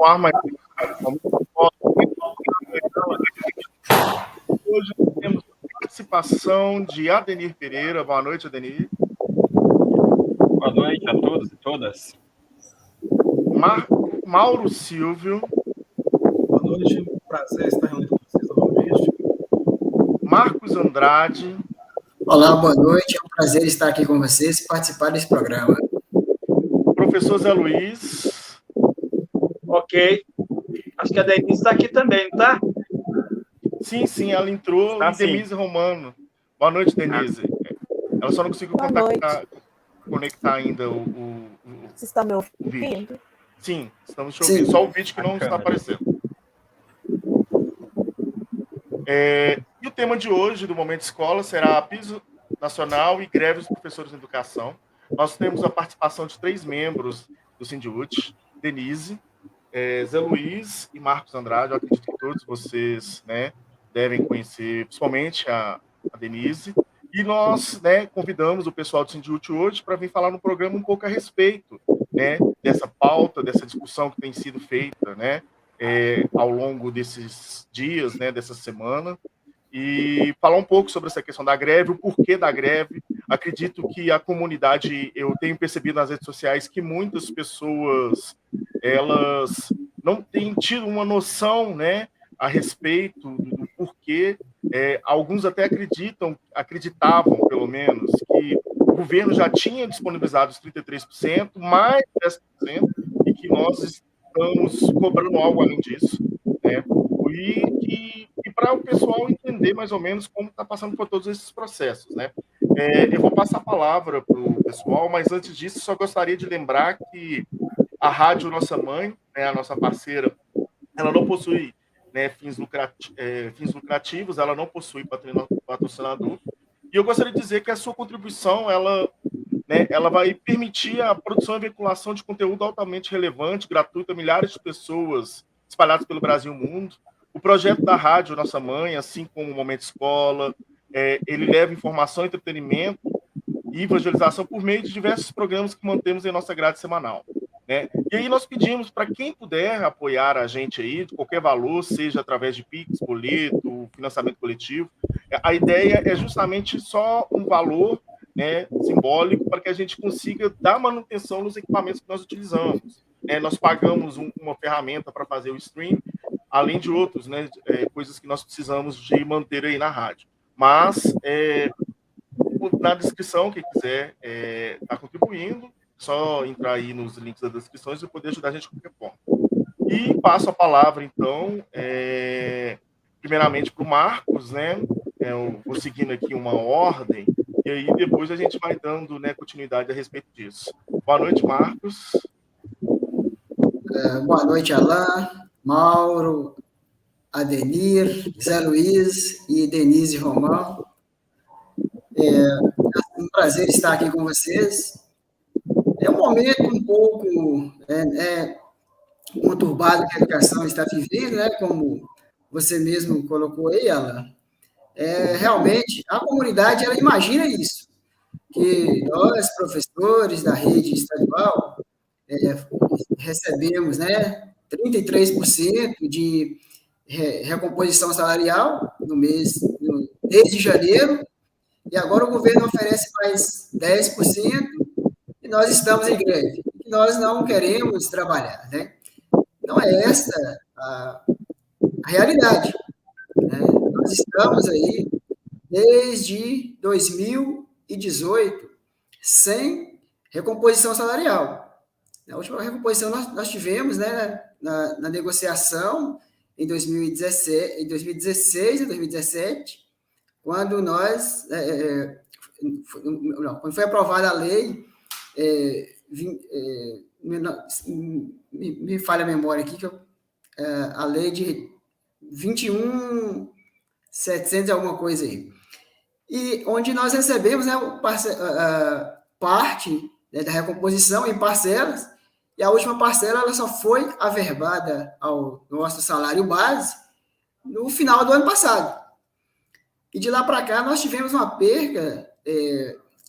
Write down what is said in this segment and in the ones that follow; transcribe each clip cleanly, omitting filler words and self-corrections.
no ar mais hoje temos participação de Adenir Pereira. Boa noite, Adenir. Boa noite a todos e todas. Mauro Silvio. Boa noite, prazer estar reunido com vocês novamente. Marcos Andrade. Olá, boa noite, é um prazer estar aqui com vocês e participar desse programa. Professor Zé Luiz. Ok. Acho que a Denise está aqui também, não está? Sim, ela entrou. Tá, Denise Romano. Boa noite, Denise. Ela só não conseguiu conectar ainda o Você está me vídeo. ouvindo? Sim, estamos te ouvindo. Só o vídeo que não está aparecendo. E o tema de hoje, do Momento Escola, será piso nacional e greve dos professores de educação. Nós temos a participação de 3 membros do Sindiúte, Denise, Zé Luiz e Marcos Andrade. Eu acredito que todos vocês, né, devem conhecer, principalmente a Denise. E nós, né, convidamos o pessoal do Sindiúte hoje para vir falar no programa um pouco a respeito, né, dessa pauta, dessa discussão que tem sido feita, né, ao longo desses dias, né, dessa semana, e falar um pouco sobre essa questão da greve, o porquê da greve. Acredito que a comunidade, eu tenho percebido nas redes sociais que muitas pessoas, elas não têm tido uma noção, né, a respeito do porquê. Alguns até acreditavam, pelo menos, que o governo já tinha disponibilizado os 33%, mais 10%, e que nós estamos cobrando algo além disso, né? E para o pessoal entender mais ou menos como está passando por todos esses processos, né? Eu vou passar a palavra para o pessoal, mas antes disso, só gostaria de lembrar que a Rádio Nossa Mãe, né, a nossa parceira, ela não possui, né, fins lucrativos, ela não possui patrocinador. E eu gostaria de dizer que a sua contribuição, ela vai permitir a produção e veiculação de conteúdo altamente relevante, gratuito a milhares de pessoas espalhadas pelo Brasil e o mundo. O projeto da Rádio Nossa Mãe, assim como o Momento Escola, ele leva informação, entretenimento e evangelização por meio de diversos programas que mantemos em nossa grade semanal, né? E aí nós pedimos para quem puder apoiar a gente aí, de qualquer valor, seja através de Pix, boleto, financiamento coletivo. A ideia é justamente só um valor, né, simbólico, para que a gente consiga dar manutenção nos equipamentos que nós utilizamos. Nós pagamos uma ferramenta para fazer o stream, além de outros, né, coisas que nós precisamos de manter aí na rádio. Mas, na descrição, quem quiser estar contribuindo, só entrar aí nos links das descrições e poder ajudar a gente de qualquer forma. E passo a palavra, então, primeiramente para o Marcos, né? Eu vou seguindo aqui uma ordem, e aí depois a gente vai dando, né, continuidade a respeito disso. Boa noite, Marcos. Boa noite, Alain, Mauro, Adenir, Zé Luiz e Denise Romão. É um prazer estar aqui com vocês. É um momento um pouco conturbado que a educação está vivendo, né? Como você mesmo colocou aí, Alain. Realmente, a comunidade, ela imagina isso, que nós, professores da rede estadual, recebemos, né, 33% de recomposição salarial no mês, desde janeiro, e agora o governo oferece mais 10%, e nós estamos em greve, e nós não queremos trabalhar, né? Então, é essa a realidade, né? Nós estamos aí desde 2018 sem recomposição salarial. A última recomposição nós tivemos, né, na negociação em 2016 e 2017, quando quando foi aprovada a lei, me falha a memória aqui, a lei de 21.700 alguma coisa aí, e onde nós recebemos, né, parte, né, da recomposição em parcelas, e a última parcela ela só foi averbada ao nosso salário base no final do ano passado. E de lá para cá nós tivemos uma perca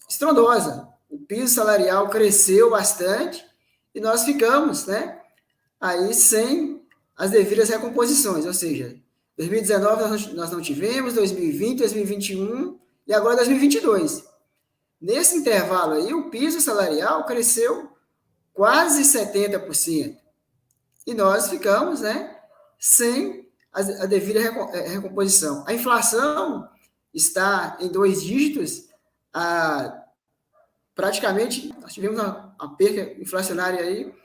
estrondosa. O piso salarial cresceu bastante e nós ficamos, né, aí sem as devidas recomposições, ou seja, 2019 nós não tivemos, 2020, 2021 e agora 2022. Nesse intervalo aí, o piso salarial cresceu quase 70%. E nós ficamos, né, sem a devida recomposição. A inflação está em 2 dígitos, praticamente, nós tivemos uma perca inflacionária aí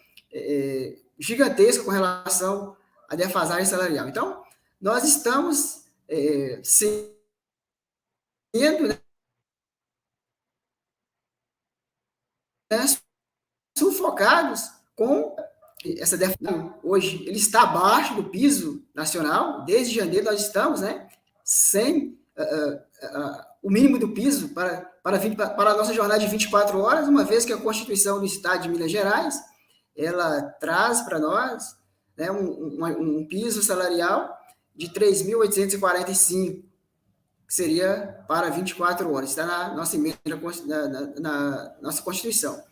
gigantesca com relação à defasagem salarial. Então, nós estamos sendo, né, sufocados com essa defasagem. Hoje, ele está abaixo do piso nacional. Desde janeiro, nós estamos, né, sem o mínimo do piso para a nossa jornada de 24 horas, uma vez que a Constituição do Estado de Minas Gerais ela traz para nós, né, um piso salarial de 3.845, que seria para 24 horas. Está na nossa emenda, na nossa Constituição.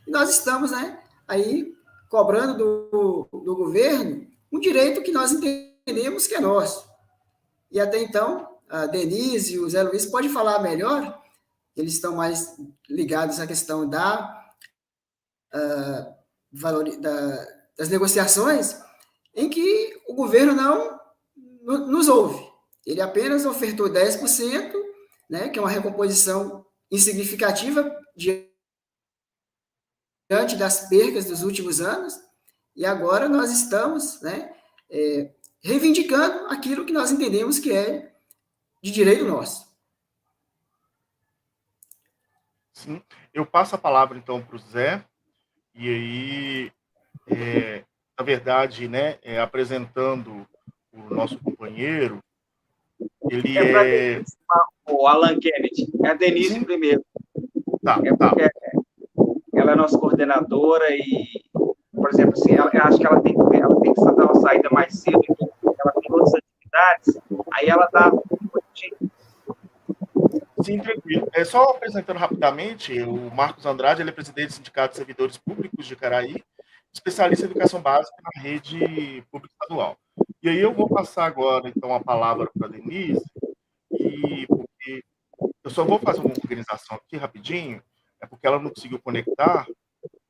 E nós estamos, né, aí cobrando do governo um direito que nós entendemos que é nosso. E até então, a Denise e o Zé Luiz podem falar melhor, eles estão mais ligados à questão das negociações, em que o governo não nos ouve. Ele apenas ofertou 10%, né, que é uma recomposição insignificativa diante das percas dos últimos anos, e agora nós estamos, né, reivindicando aquilo que nós entendemos que é de direito nosso. Sim. Eu passo a palavra, então, para o Zé, e aí, na verdade, né, apresentando o nosso companheiro, ele é... O Alan Kennedy. É a Denise Sim. primeiro. Tá. Ela é nossa coordenadora e, por exemplo, assim, eu acho que ela tem que dar uma saída mais cedo, ela tem outras atividades, aí ela dá... Sim, tranquilo. Só apresentando rapidamente, o Marcos Andrade, ele é presidente do Sindicato de Servidores Públicos de Caraí, especialista em educação básica na rede pública estadual. E aí eu vou passar agora, então, a palavra para a Denise, porque eu só vou fazer uma organização aqui rapidinho, porque ela não conseguiu conectar,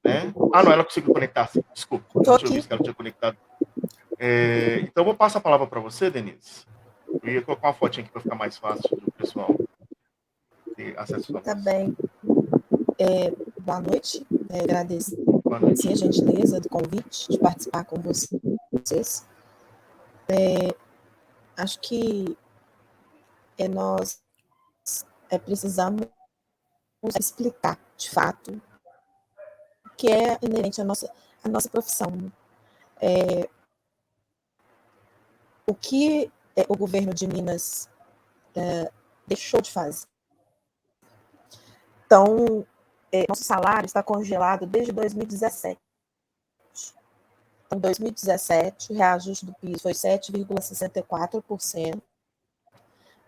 né? Não, ela conseguiu conectar, sim, desculpa. Deixa eu ver se ela tinha conectado. Então, eu vou passar a palavra para você, Denise. Eu ia colocar uma fotinha aqui para ficar mais fácil do pessoal ter acesso a Tá bem. Boa noite. Agradeço a gentileza do convite de participar com vocês. Acho que nós precisamos explicar, de fato, o que é inerente à nossa profissão. O que o governo de Minas deixou de fazer. Então, nosso salário está congelado desde 2017. Em 2017, o reajuste do piso foi 7,64%.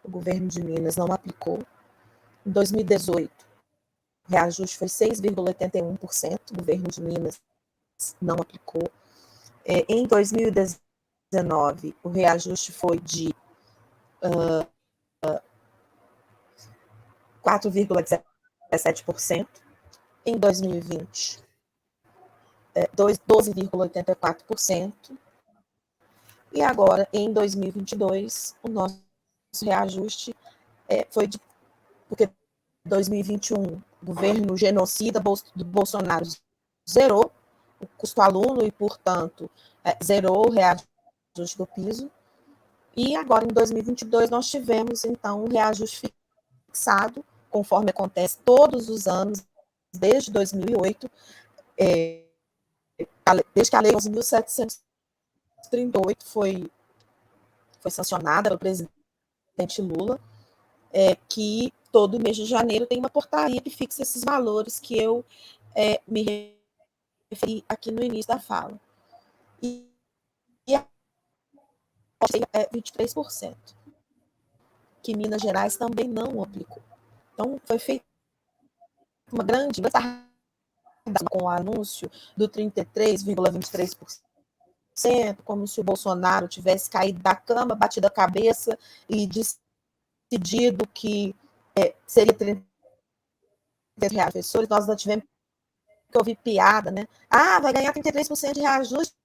O governo de Minas não aplicou. Em 2018, o reajuste foi 6,81%. O governo de Minas não aplicou. Em 2019, o reajuste foi de 4,17%. Em 2020, 12,84%. E agora, em 2022, o nosso reajuste foi porque 2021, o governo genocida do Bolsonaro zerou o custo aluno e, portanto, zerou o reajuste do piso. E agora, em 2022, nós tivemos, então, um reajuste fixado, conforme acontece todos os anos, desde 2008, desde que a Lei 11.738 foi sancionada pelo presidente Lula, que todo mês de janeiro tem uma portaria que fixa esses valores que eu me referi aqui no início da fala. E a 23%, que Minas Gerais também não aplicou. Então, foi feita uma grande com o anúncio do 33,23%. como se o Bolsonaro tivesse caído da cama, batido a cabeça e decidido que seria 30 reais. Professores, nós não tivemos que ouvir piada, né? Ah, vai ganhar 33% de reajuste,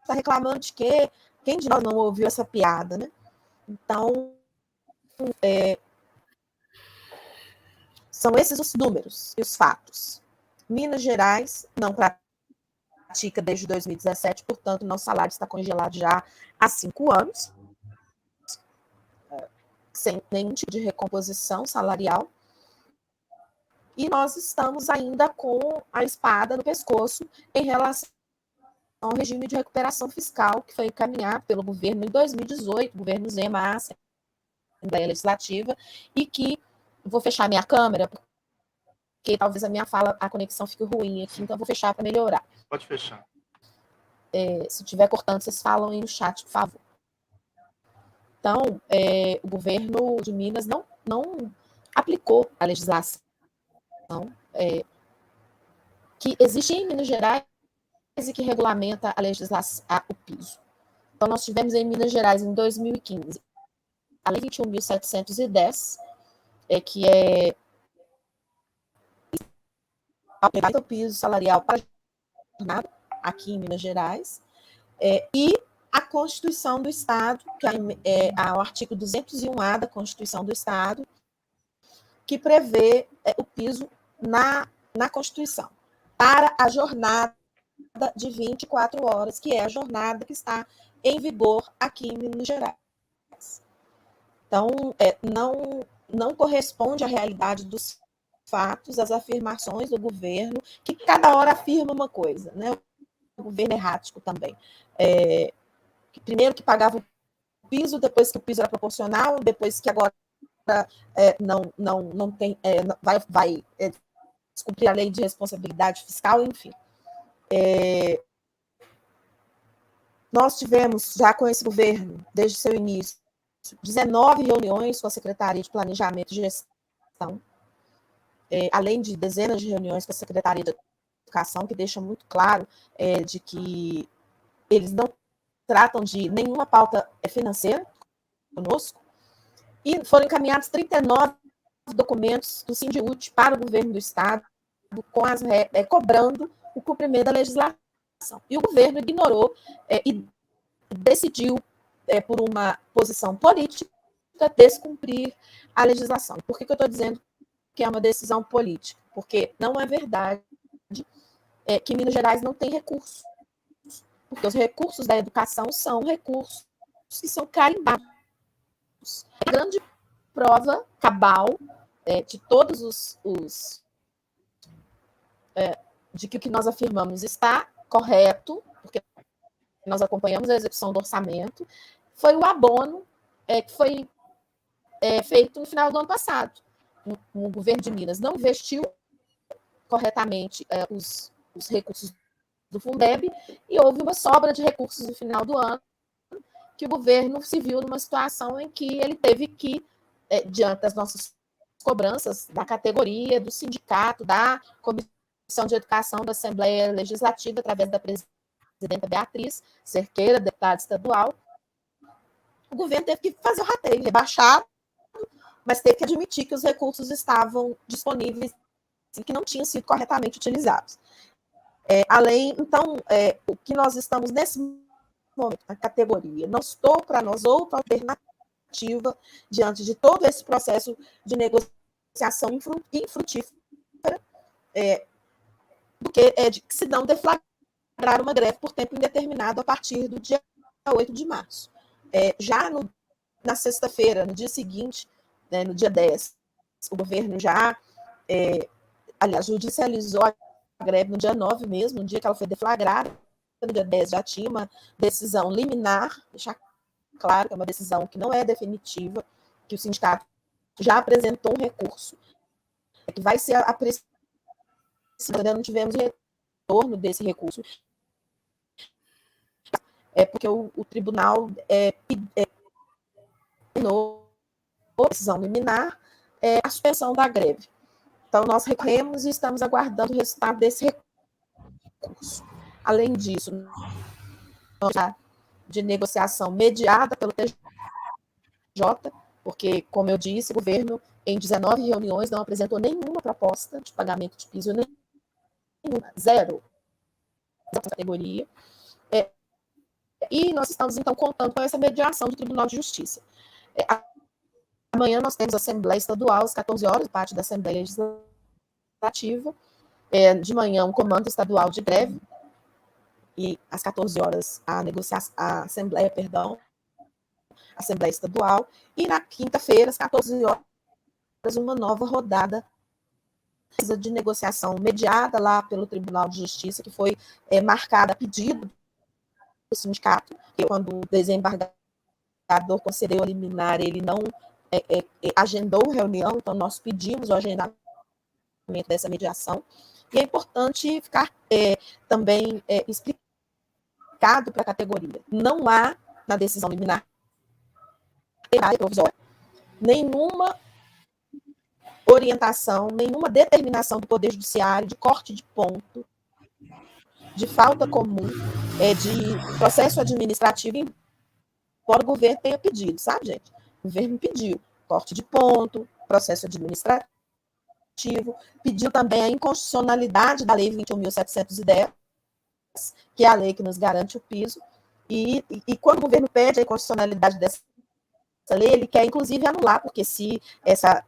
está reclamando de quê? Quem de nós não ouviu essa piada, né? Então, são esses os números e os fatos. Minas Gerais não pratica desde 2017, portanto, nosso salário está congelado já há 5 anos, sem nenhum tipo de recomposição salarial. E nós estamos ainda com a espada no pescoço em relação ao regime de recuperação fiscal que foi encaminhado pelo governo em 2018, governo Zema, à Assembleia Legislativa, e que vou fechar minha câmera, porque talvez a minha fala, a conexão fique ruim aqui, então eu vou fechar para melhorar. Pode fechar. Se estiver cortando, vocês falam aí no chat, por favor. Então, o governo de Minas não aplicou a legislação que existe em Minas Gerais e que regulamenta a legislação, o piso. Então, nós tivemos em Minas Gerais, em 2015, a Lei 21.710, que é o piso salarial para jornada, aqui em Minas Gerais, e a Constituição do Estado, que é o artigo 201A da Constituição do Estado, que prevê o piso na Constituição, para a jornada de 24 horas, que é a jornada que está em vigor aqui em Minas Gerais. Então, não corresponde à realidade dos fatos, às afirmações do governo, que cada hora afirma uma coisa, né? O governo errático também. Primeiro que pagava o piso, depois que o piso era proporcional, depois que agora não tem, vai descumprir a lei de responsabilidade fiscal, enfim. Nós tivemos, já com esse governo, desde seu início, 19 reuniões com a Secretaria de Planejamento e Gestão, além de dezenas de reuniões com a Secretaria de Educação, que deixa muito claro de que eles não tratam de nenhuma pauta financeira conosco, e foram encaminhados 39 documentos do Sindiúti para o governo do Estado, cobrando o cumprimento da legislação. E o governo ignorou e decidiu, por uma posição política, descumprir a legislação. Por que eu estou dizendo que é uma decisão política? Porque não é verdade que Minas Gerais não tem recursos. Porque os recursos da educação são recursos que são carimbados. A grande prova cabal de todos de que o que nós afirmamos está correto, porque nós acompanhamos a execução do orçamento, foi o abono que foi feito no final do ano passado. O governo de Minas não investiu corretamente os recursos do Fundeb e houve uma sobra de recursos no final do ano, que o governo se viu numa situação em que ele teve que, diante das nossas cobranças da categoria, do sindicato, da Comissão de Educação da Assembleia Legislativa, através da presidenta Beatriz Cerqueira, deputada estadual, o governo teve que fazer o rateio, rebaixar, mas teve que admitir que os recursos estavam disponíveis e que não tinham sido corretamente utilizados. Então, o que nós estamos nesse momento, na categoria, não estou para nós outra alternativa diante de todo esse processo de negociação infrutífera, do que se não deflagrar uma greve por tempo indeterminado a partir do dia 8 de março. Já na sexta-feira, no dia seguinte, no dia 10, o governo já, judicializou a greve no dia 9 mesmo, no dia que ela foi deflagrada. No dia 10 já tinha uma decisão liminar, deixar claro que é uma decisão que não é definitiva, que o sindicato já apresentou um recurso, que vai ser apreciado. Ainda não tivemos retorno desse recurso, porque o tribunal terminou a decisão liminar, a suspensão da greve. Então, nós recorremos e estamos aguardando o resultado desse recurso. Além disso, de negociação mediada pelo TJ, porque, como eu disse, o governo, em 19 reuniões, não apresentou nenhuma proposta de pagamento de piso, nenhuma, zero, essa categoria. E nós estamos, então, contando com essa mediação do Tribunal de Justiça. Amanhã nós temos a Assembleia Estadual, às 14 horas, parte da Assembleia Legislativa. De manhã, um comando estadual de greve, e às 14 horas a Assembleia Estadual, e na quinta-feira, às 14 horas, uma nova rodada de negociação mediada lá pelo Tribunal de Justiça, que foi marcada a pedido do sindicato, que quando o desembargador concedeu a liminar, ele não agendou reunião, então nós pedimos o agendamento dessa mediação, e é importante ficar também explicado para a categoria. Não há, na decisão liminar provisória, nenhuma orientação, nenhuma determinação do Poder Judiciário de corte de ponto, de falta comum, de processo administrativo, embora o governo tenha pedido, sabe, gente? O governo pediu corte de ponto, processo administrativo, pediu também a inconstitucionalidade da Lei 21.710, que é a lei que nos garante o piso, e quando o governo pede a inconstitucionalidade dessa lei, ele quer, inclusive, anular, porque se essa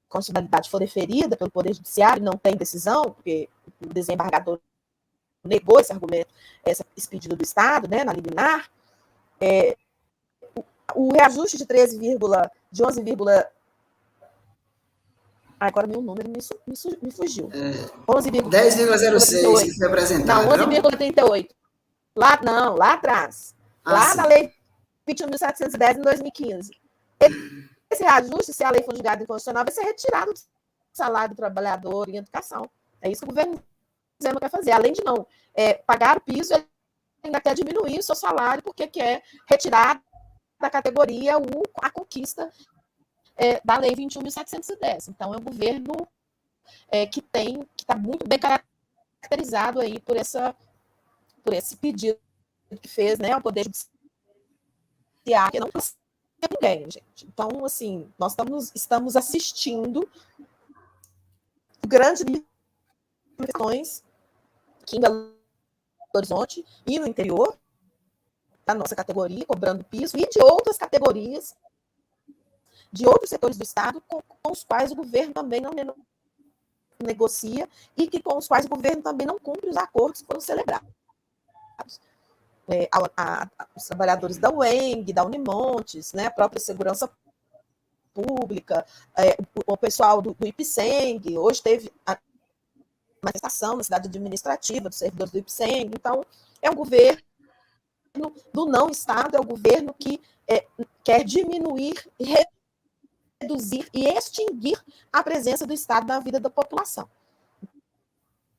inconstitucionalidade for deferida pelo Poder Judiciário, não tem decisão, porque o desembargador negou esse argumento, esse pedido do Estado, né, na liminar, o reajuste de 11, agora meu número me fugiu. 10,06 que foi apresentado. Não, 11,38. Lá atrás. Lá na lei 21.710, em 2015. Esse reajuste, se a lei for julgada inconstitucional, vai ser retirado do salário do trabalhador em educação. É isso que o governo não quer fazer. Além de não pagar o piso, ele ainda quer diminuir o seu salário, porque quer retirar da categoria a conquista da lei 21.710. Então, é um governo que está muito bem caracterizado aí por esse pedido que fez, né, ao Poder Judiciário, que não precisa de ninguém, gente. Então, assim, nós estamos assistindo grandes questões aqui em Belo Horizonte e no interior da nossa categoria, cobrando piso, e de outras categorias, de outros setores do Estado, com os quais o governo também não negocia e com os quais o governo também não cumpre os acordos que foram celebrados. Os trabalhadores da UENG, da Unimontes, né, a própria segurança pública, o pessoal do IPSENG, hoje teve a manifestação na cidade administrativa dos servidores do IPSENG. Então, é um governo do não-Estado, é um governo que quer diminuir, reduzir e extinguir a presença do Estado na vida da população.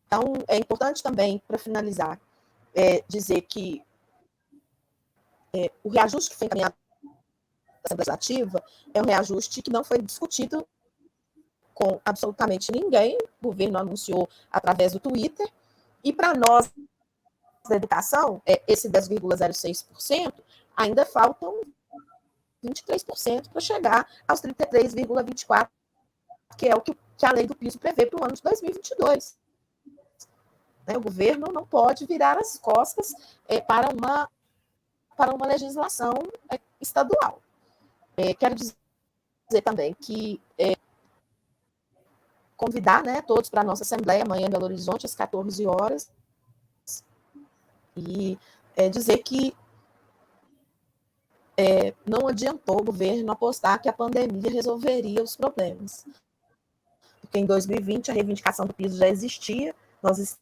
Então, é importante também, para finalizar, dizer que o reajuste que foi encaminhado da Assembleia Legislativa é um reajuste que não foi discutido com absolutamente ninguém. O governo anunciou através do Twitter, e para nós da educação, esse 10,06%, ainda faltam 23% para chegar aos 33,24%, que é o que a lei do piso prevê para o ano de 2022. O governo não pode virar as costas para uma legislação estadual. Quero dizer também que convidar, né, todos para a nossa Assembleia amanhã em Belo Horizonte, às 14 horas, e dizer que não adiantou o governo apostar que a pandemia resolveria os problemas. Porque em 2020 a reivindicação do piso já existia, nós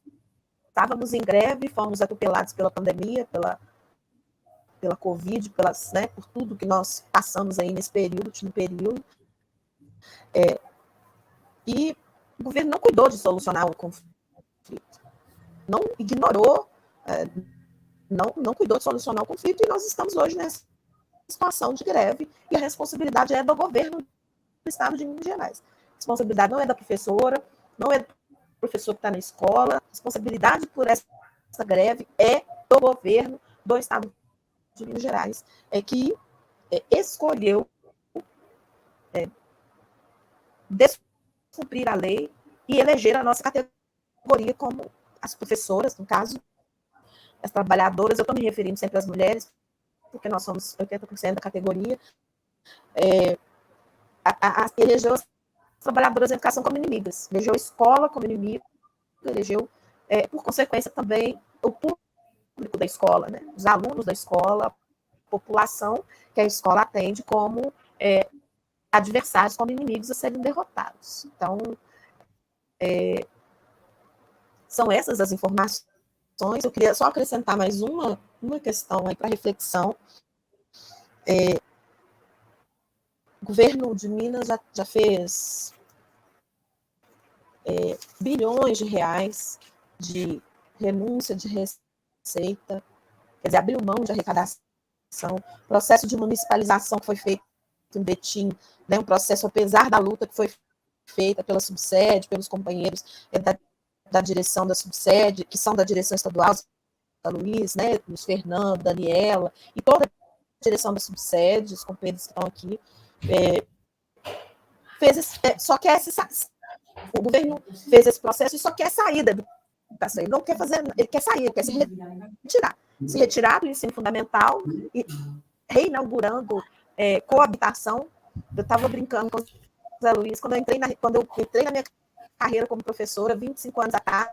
estávamos em greve, fomos atropelados pela pandemia, pela Covid, por tudo que nós passamos aí nesse último período. E o governo não cuidou de solucionar o conflito. Não ignorou, não cuidou de solucionar o conflito, e nós estamos hoje nessa situação de greve, e a responsabilidade é do governo do Estado de Minas Gerais. A responsabilidade não é da professora, não é do professor que está na escola, a responsabilidade por essa greve é do governo do Estado de Minas Gerais, que escolheu descumprir a lei e eleger a nossa categoria como as professoras, no caso, as trabalhadoras. Eu estou me referindo sempre às mulheres, porque nós somos 80% da categoria, elegeu as trabalhadoras da educação como inimigas, elegeu a escola como inimiga, elegeu, por consequência, também o público da escola, né? Os alunos da escola, a população que a escola atende como adversários, como inimigos a serem derrotados. Então, são essas as informações. Eu queria só acrescentar mais uma questão aí para reflexão. O governo de Minas já fez bilhões de reais de renúncia de receita, quer dizer, abriu mão de arrecadação, processo de municipalização que foi feito em Betim, né, um processo, apesar da luta que foi feita pela subsede, pelos companheiros da direção da subsede, que são da direção estadual, da Luiz, né, Luiz Fernando, Daniela, e toda a direção da subsede, os companheiros que estão aqui, só quer o governo fez esse processo e só quer sair da educação. Ele não quer fazer, ele quer sair, ele quer se retirar do ensino fundamental e reinaugurando coabitação. Eu estava brincando com o Zé Luiz quando eu entrei na minha carreira como professora, 25 anos atrás,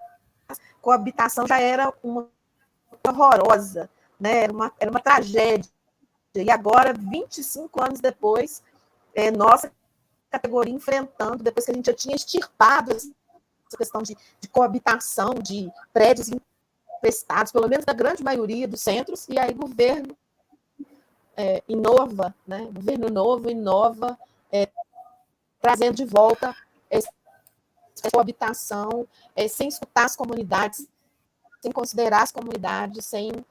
coabitação já era uma horrorosa, né? Era uma tragédia. E agora, 25 anos depois, nossa categoria enfrentando, depois que a gente já tinha extirpado essa questão de coabitação, de prédios emprestados, pelo menos na grande maioria dos centros, e aí o governo inova, né? O governo novo inova, trazendo de volta essa coabitação, sem escutar as comunidades, sem considerar as comunidades, sem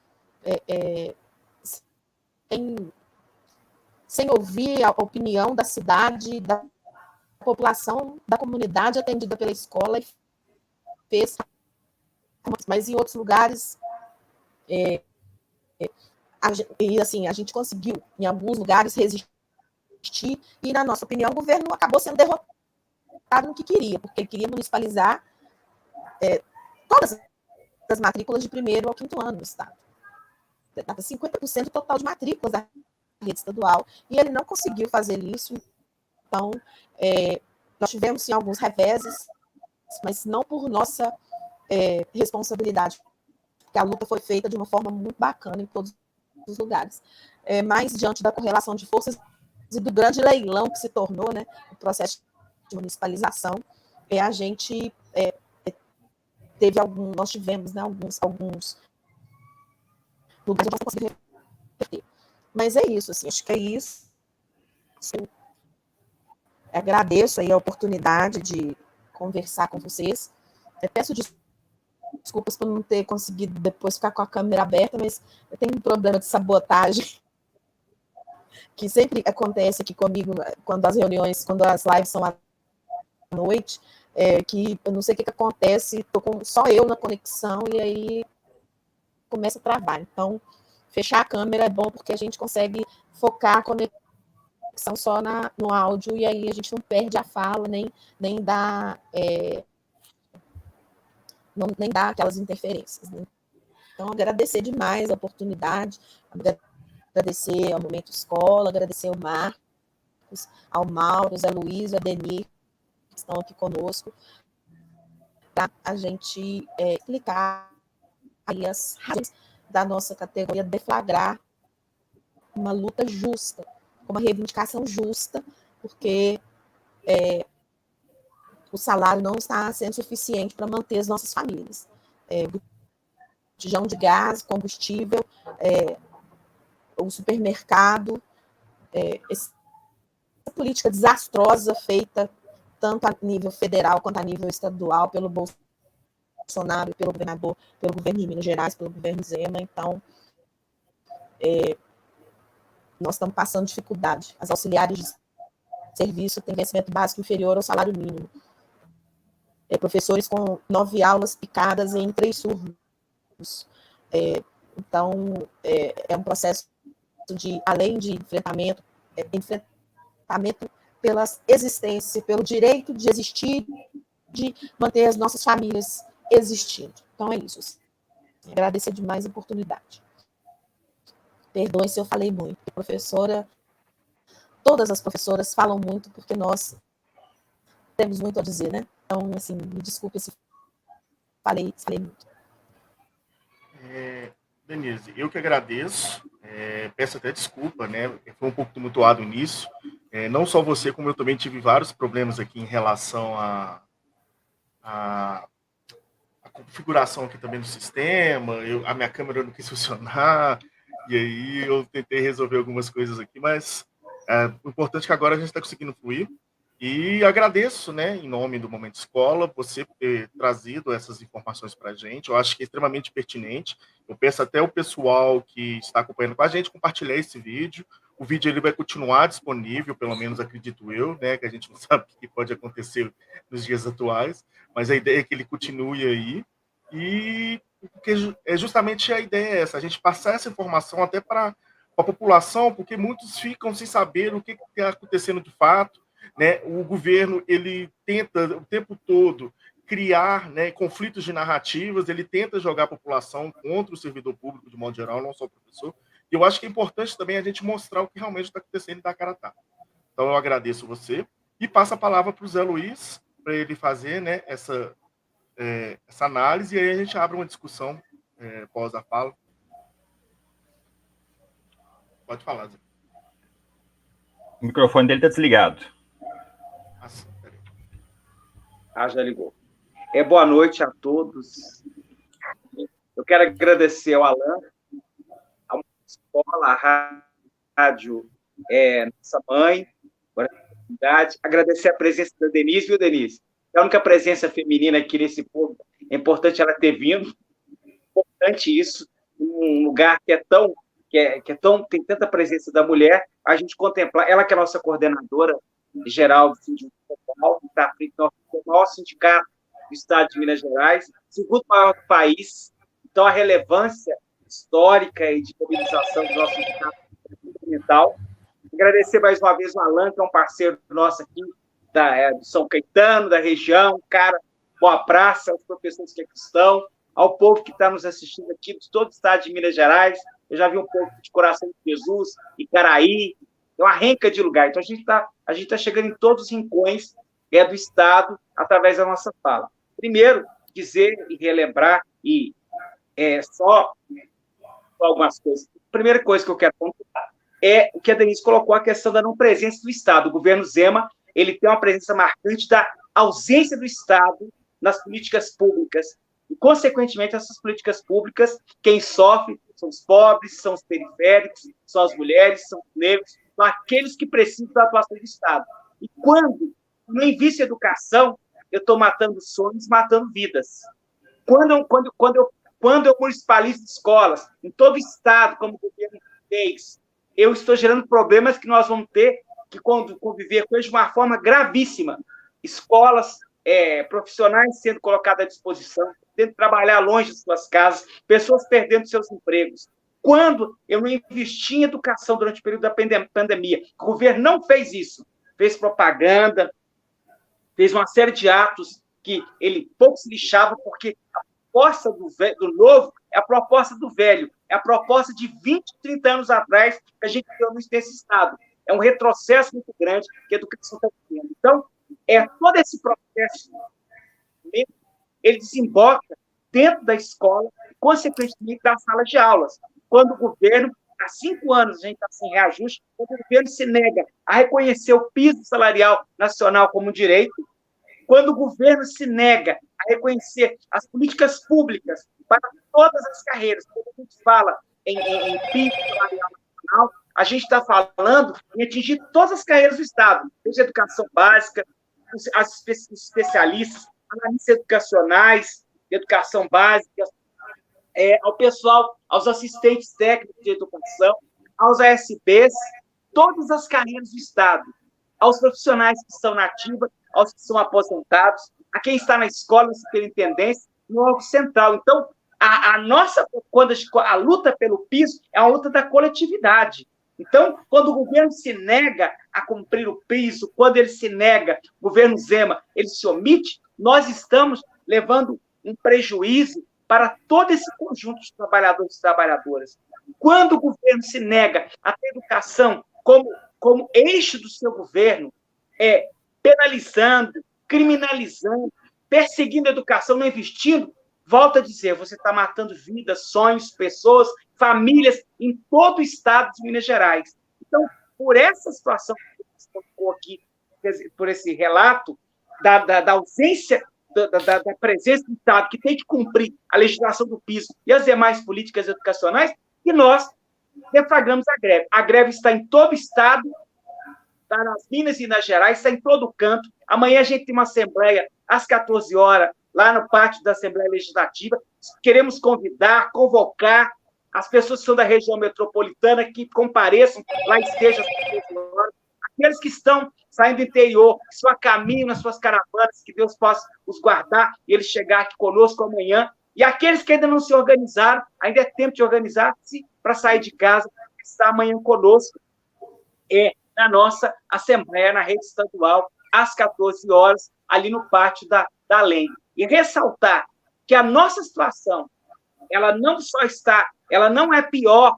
ouvir a opinião da cidade, da população, da comunidade atendida pela escola, e fez. Mas em outros lugares, a gente conseguiu, em alguns lugares, resistir, e, na nossa opinião, o governo acabou sendo derrotado no que queria, porque ele queria municipalizar todas as matrículas de 1º ao 5º ano no estado. 50% do total de matrículas da rede estadual, e ele não conseguiu fazer isso. Então, nós tivemos, sim, alguns reveses, mas não por nossa responsabilidade, porque a luta foi feita de uma forma muito bacana em todos os lugares. Mas, diante da correlação de forças e do grande leilão que se tornou, né, o processo de municipalização, a gente nós tivemos, né, alguns lugares que nós não conseguimos reverter. Mas é isso, assim, acho que é isso. Eu agradeço aí a oportunidade de conversar com vocês. Peço desculpas por não ter conseguido depois ficar com a câmera aberta, mas eu tenho um problema de sabotagem que sempre acontece aqui comigo quando as lives são à noite, que eu não sei o que acontece, estou com só eu na conexão e aí começa a travar. Então, fechar a câmera é bom porque a gente consegue focar a conexão só no áudio, e aí a gente não perde a fala, nem dá aquelas interferências, né? Então, agradecer demais a oportunidade, agradecer ao Momento Escola, agradecer ao Marcos, ao Mauro, ao Zé Luiz, ao Denir, que estão aqui conosco, para a gente explicar aí as razões da nossa categoria, deflagrar uma luta justa, uma reivindicação justa, porque o salário não está sendo suficiente para manter as nossas famílias. Botijão de gás, combustível, o supermercado, essa política desastrosa feita tanto a nível federal quanto a nível estadual pelo Bolsonaro, pelo governador, pelo governo de Minas Gerais, pelo governo Zema. Então, nós estamos passando dificuldade. As auxiliares de serviço têm vencimento básico inferior ao salário mínimo. Professores com 9 aulas picadas em 3 turnos. Então, é um processo de, além de enfrentamento pela existência, pelo direito de existir, de manter as nossas famílias existindo. Então, é isso. Agradecer demais a oportunidade. Perdoe se eu falei muito. Professora, todas as professoras falam muito, porque nós temos muito a dizer, né? Então, assim, me desculpe se falei muito. Denise, eu que agradeço, peço até desculpa, né? Foi um pouco tumultuado nisso. Não só você, como eu também tive vários problemas aqui em relação a configuração aqui também do sistema, a minha câmera não quis funcionar, e aí eu tentei resolver algumas coisas aqui, mas o importante é que agora a gente está conseguindo fluir. E agradeço, né, em nome do Momento Escola, você ter trazido essas informações para a gente. Eu acho que é extremamente pertinente. Eu peço até o pessoal que está acompanhando com a gente compartilhar esse vídeo. O vídeo ele vai continuar disponível, pelo menos acredito eu, né, que a gente não sabe o que pode acontecer nos dias atuais, mas a ideia é que ele continue aí. E porque justamente a ideia é essa, a gente passar essa informação até para a população, porque muitos ficam sem saber o que está acontecendo de fato. Né, o governo ele tenta o tempo todo criar, né, conflitos de narrativas, ele tenta jogar a população contra o servidor público de modo geral, não só o professor. E eu acho que é importante também a gente mostrar o que realmente está acontecendo e dar a cara a tapa. Então eu agradeço você e passo a palavra para o Zé Luiz para ele fazer, né, essa análise e aí a gente abre uma discussão pós a fala. Pode falar, Zé. O microfone dele está desligado. Já ligou. Boa noite a todos. Eu quero agradecer ao Alan, à escola, à rádio, nossa mãe, agradecer a presença da Denise, viu, Denise? É a única presença feminina aqui nesse povo. É importante ela ter vindo. É importante isso, num lugar que tem tanta presença da mulher, a gente contemplar. Ela que é a nossa coordenadora geral do Sindicato Federal, que está à frente do maior sindicato do Estado de Minas Gerais, segundo maior do país. Então, a relevância histórica e de mobilização do nosso sindicato é fundamental. Agradecer mais uma vez o Alan, que é um parceiro nosso aqui, do São Caetano, da região, cara, boa praça, aos professores que aqui estão, ao povo que está nos assistindo aqui, de todo o Estado de Minas Gerais. Eu já vi um pouco de Coração de Jesus, Icaraí, é uma renca de lugar. Então, a gente tá chegando em todos os rincões do Estado através da nossa fala. Primeiro, dizer e relembrar, e só algumas coisas. A primeira coisa que eu quero pontuar é o que a Denise colocou, a questão da não presença do Estado. O governo Zema ele tem uma presença marcante da ausência do Estado nas políticas públicas. E, consequentemente, essas políticas públicas, quem sofre são os pobres, são os periféricos, são as mulheres, são os negros, são aqueles que precisam da atuação do Estado. E quando não invisto em educação, eu estou matando sonhos, matando vidas. Quando eu municipalizo escolas, em todo o Estado, como o governo fez, eu estou gerando problemas que nós vamos ter que conviver com eles de uma forma gravíssima. Escolas profissionais sendo colocadas à disposição, tendo que trabalhar longe de suas casas, pessoas perdendo seus empregos. Quando eu não investi em educação durante o período da pandemia, o governo não fez isso, fez propaganda, fez uma série de atos que ele pouco se lixava, porque a proposta do novo é a proposta do velho, é a proposta de 20, 30 anos atrás que a gente viu nesse Estado. É um retrocesso muito grande que a educação está vivendo. Então, todo esse processo, ele desemboca dentro da escola, consequentemente, da sala de aulas. Quando o governo, há 5 anos, a gente está sem reajuste, quando o governo se nega a reconhecer o piso salarial nacional como direito, quando o governo se nega a reconhecer as políticas públicas para todas as carreiras, quando a gente fala em piso salarial nacional, a gente está falando em atingir todas as carreiras do Estado, desde a educação básica, as especialistas, analistas educacionais, de educação básica, ao pessoal, aos assistentes técnicos de educação, aos ASBs, todas as carreiras do Estado, aos profissionais que estão na ativa, aos que são aposentados, a quem está na escola, na superintendência, no órgão central. Então, quando a luta pelo piso é uma luta da coletividade. Então, quando o governo se nega a cumprir o piso, quando ele se nega, o governo Zema, ele se omite, nós estamos levando um prejuízo para todo esse conjunto de trabalhadores e trabalhadoras. Quando o governo se nega a ter educação como eixo do seu governo, penalizando, criminalizando, perseguindo a educação, não investindo, volto a dizer, você está matando vidas, sonhos, pessoas, famílias em todo o estado de Minas Gerais. Então, por essa situação que você colocou aqui, por esse relato da ausência da presença do Estado, que tem que cumprir a legislação do piso e as demais políticas educacionais, que nós deflagramos a greve. A greve está em todo o estado, está nas Minas e Minas Gerais, está em todo canto. Amanhã a gente tem uma assembleia às 14 horas, lá no pátio da Assembleia Legislativa. Queremos convocar as pessoas que são da região metropolitana que compareçam, lá estejam às 14 horas. Aqueles que estão saindo do interior, que estão a caminho nas suas caravanas, que Deus possa os guardar e eles chegar aqui conosco amanhã. E aqueles que ainda não se organizaram, ainda é tempo de organizar-se para sair de casa, estar amanhã conosco na nossa Assembleia, na rede estadual, às 14 horas, ali no pátio da Lei. E ressaltar que a nossa situação, ela não é pior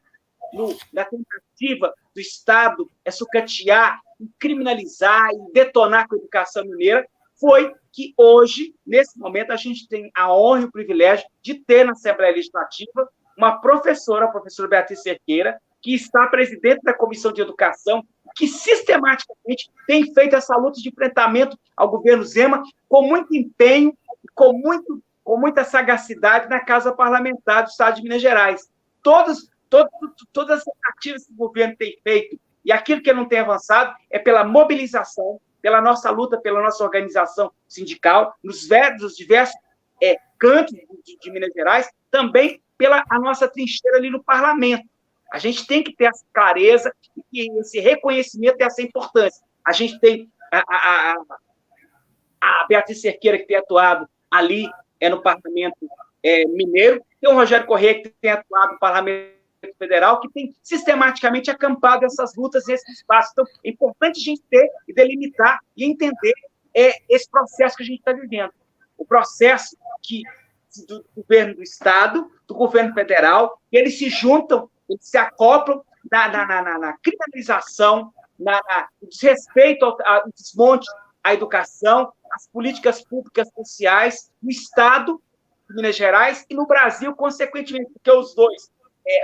na tentativa do Estado sucatear, criminalizar e detonar com a educação mineira, foi que hoje, nesse momento, a gente tem a honra e o privilégio de ter na Assembleia Legislativa uma professora, a professora Beatriz Cerqueira, que está presidente da Comissão de Educação, que sistematicamente tem feito essa luta de enfrentamento ao governo Zema com muito empenho, com muita sagacidade na Casa Parlamentar do Estado de Minas Gerais. Todas as tentativas que o governo tem feito e aquilo que não tem avançado é pela mobilização, pela nossa luta, pela nossa organização sindical, nos diversos cantos de Minas Gerais, também pela a nossa trincheira ali no parlamento. A gente tem que ter essa clareza e esse reconhecimento dessa importância. A gente tem a Beatriz Cerqueira, que tem atuado ali no Parlamento Mineiro, tem o Rogério Corrêa, que tem atuado no Parlamento Federal, que tem sistematicamente acampado essas lutas e esses espaços. Então, é importante a gente ter e delimitar e entender esse processo que a gente está vivendo. O processo do governo do Estado, do governo federal, eles se juntam, eles se acoplam na criminalização, no desrespeito ao desmonte à educação, às políticas públicas sociais, no Estado de Minas Gerais e no Brasil, consequentemente, porque os dois,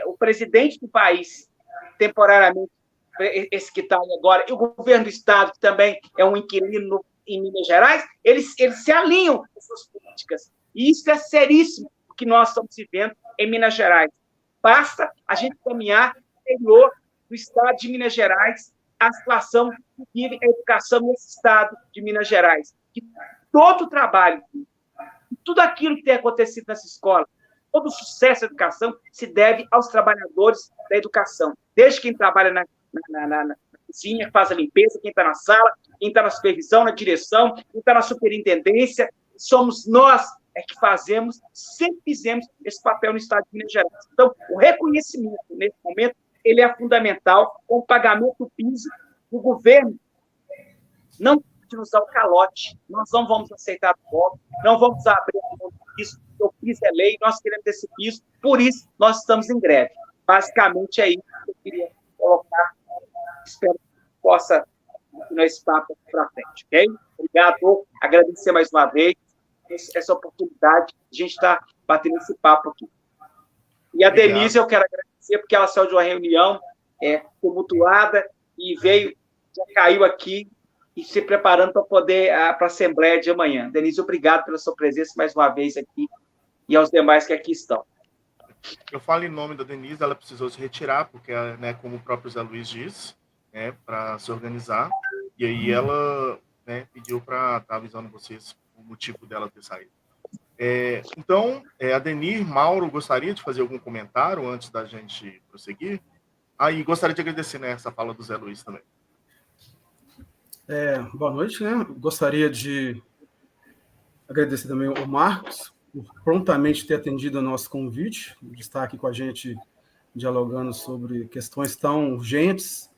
o presidente do país, temporariamente, esse que está aí agora, e o governo do Estado, que também é um inquilino em Minas Gerais, eles se alinham com suas políticas. E isso é seríssimo o que nós estamos vivendo em Minas Gerais. Basta a gente caminhar no interior do Estado de Minas Gerais, a situação que vive a educação nesse Estado de Minas Gerais. Que todo o trabalho, tudo aquilo que tem acontecido nessa escola, todo o sucesso da educação se deve aos trabalhadores da educação. Desde quem trabalha na cozinha, faz a limpeza, quem está na sala, quem está na supervisão, na direção, quem está na superintendência, somos nós que fazemos, sempre fizemos esse papel no Estado de Minas Gerais. Então, o reconhecimento, nesse momento, ele é fundamental, com o pagamento do piso do governo. Não pode nos dar o calote, nós não vamos aceitar o golpe, não vamos abrir a mão do piso, o piso é lei, nós queremos esse piso, por isso nós estamos em greve. Basicamente é isso que eu queria colocar, espero que possa continuar esse papo para frente, ok? Obrigado, agradecer mais uma vez essa oportunidade de a gente estar batendo esse papo aqui. E a Obrigado. Denise, eu quero agradecer, porque ela saiu de uma reunião tumultuada e já caiu aqui e se preparando para poder para a Assembleia de amanhã. Denise, obrigado pela sua presença mais uma vez aqui e aos demais que aqui estão. Eu falo em nome da Denise, ela precisou se retirar, porque, como o próprio Zé Luiz disse, para se organizar, e aí ela pediu para estar avisando vocês o motivo dela ter saído. Então, Adenir, Mauro, gostaria de fazer algum comentário antes da gente prosseguir? E gostaria de agradecer essa fala do Zé Luiz também. Boa noite, né? Gostaria de agradecer também ao Marcos, por prontamente ter atendido ao nosso convite, de estar aqui com a gente dialogando sobre questões tão urgentes.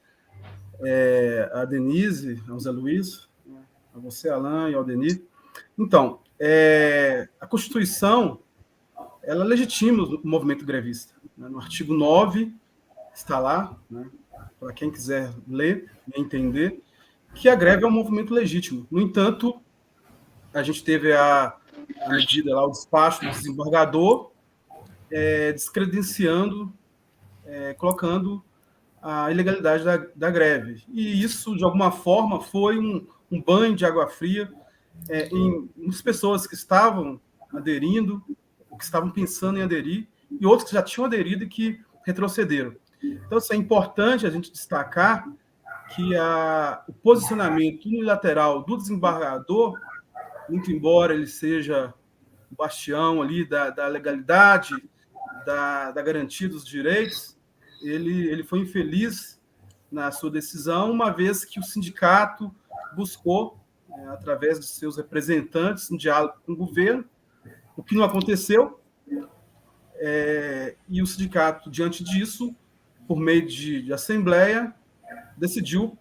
A Denise, ao Zé Luiz, a você, Alain, e ao Denis. Então, a Constituição, ela legitima o movimento grevista. Né? No artigo 9, está lá, né, para quem quiser ler e entender, que a greve é um movimento legítimo. No entanto, a gente teve a medida lá, o despacho do desembargador, descredenciando, colocando a ilegalidade da greve. E isso, de alguma forma, foi um banho de água fria em muitas pessoas que estavam aderindo, que estavam pensando em aderir, e outros que já tinham aderido e que retrocederam. Então, é importante a gente destacar que o posicionamento unilateral do desembargador, muito embora ele seja o bastião ali da legalidade, da garantia dos direitos, ele foi infeliz na sua decisão, uma vez que o sindicato buscou, através de seus representantes, um diálogo com o governo, o que não aconteceu, e o sindicato, diante disso, por meio de assembleia, decidiu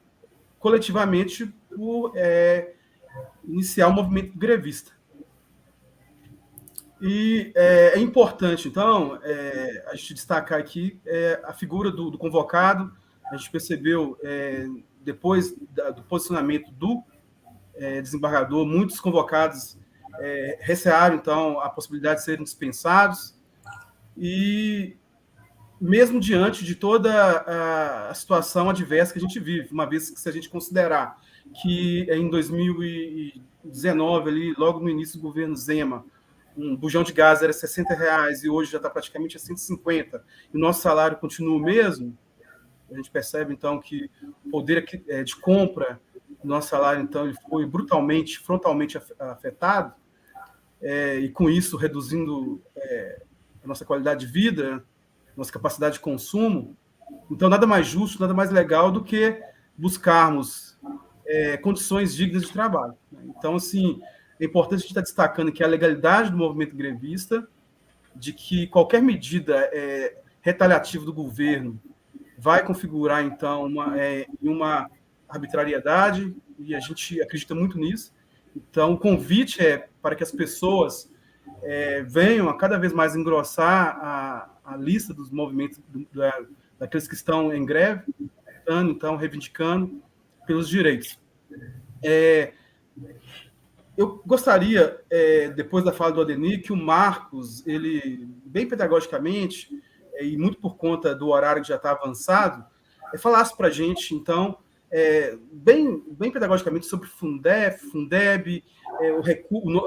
coletivamente por iniciar o movimento grevista. E é importante, então, a gente destacar aqui a figura do convocado. A gente percebeu, depois do posicionamento do desembargador, muitos convocados recearam, então, a possibilidade de serem dispensados. E, mesmo diante de toda a situação adversa que a gente vive, uma vez que, se a gente considerar que em 2019, ali, logo no início do governo Zema, um bujão de gás era R$60 e hoje já está praticamente a 150, e o nosso salário continua o mesmo, a gente percebe, então, que o poder de compra do nosso salário, então, ele foi brutalmente, frontalmente afetado, e com isso reduzindo a nossa qualidade de vida, nossa capacidade de consumo. Então, nada mais justo, nada mais legal do que buscarmos condições dignas de trabalho. Então, assim, é importante a gente estar destacando que a legalidade do movimento grevista, de que qualquer medida retaliativa do governo vai configurar, então, uma arbitrariedade, e a gente acredita muito nisso. Então, o convite é para que as pessoas venham a cada vez mais engrossar a lista dos movimentos daqueles que estão em greve, então, reivindicando pelos direitos. Eu gostaria, depois da fala do Adeni, que o Marcos, ele, bem pedagogicamente, e muito por conta do horário que já está avançado, falasse para a gente, então, bem pedagogicamente sobre Fundeb,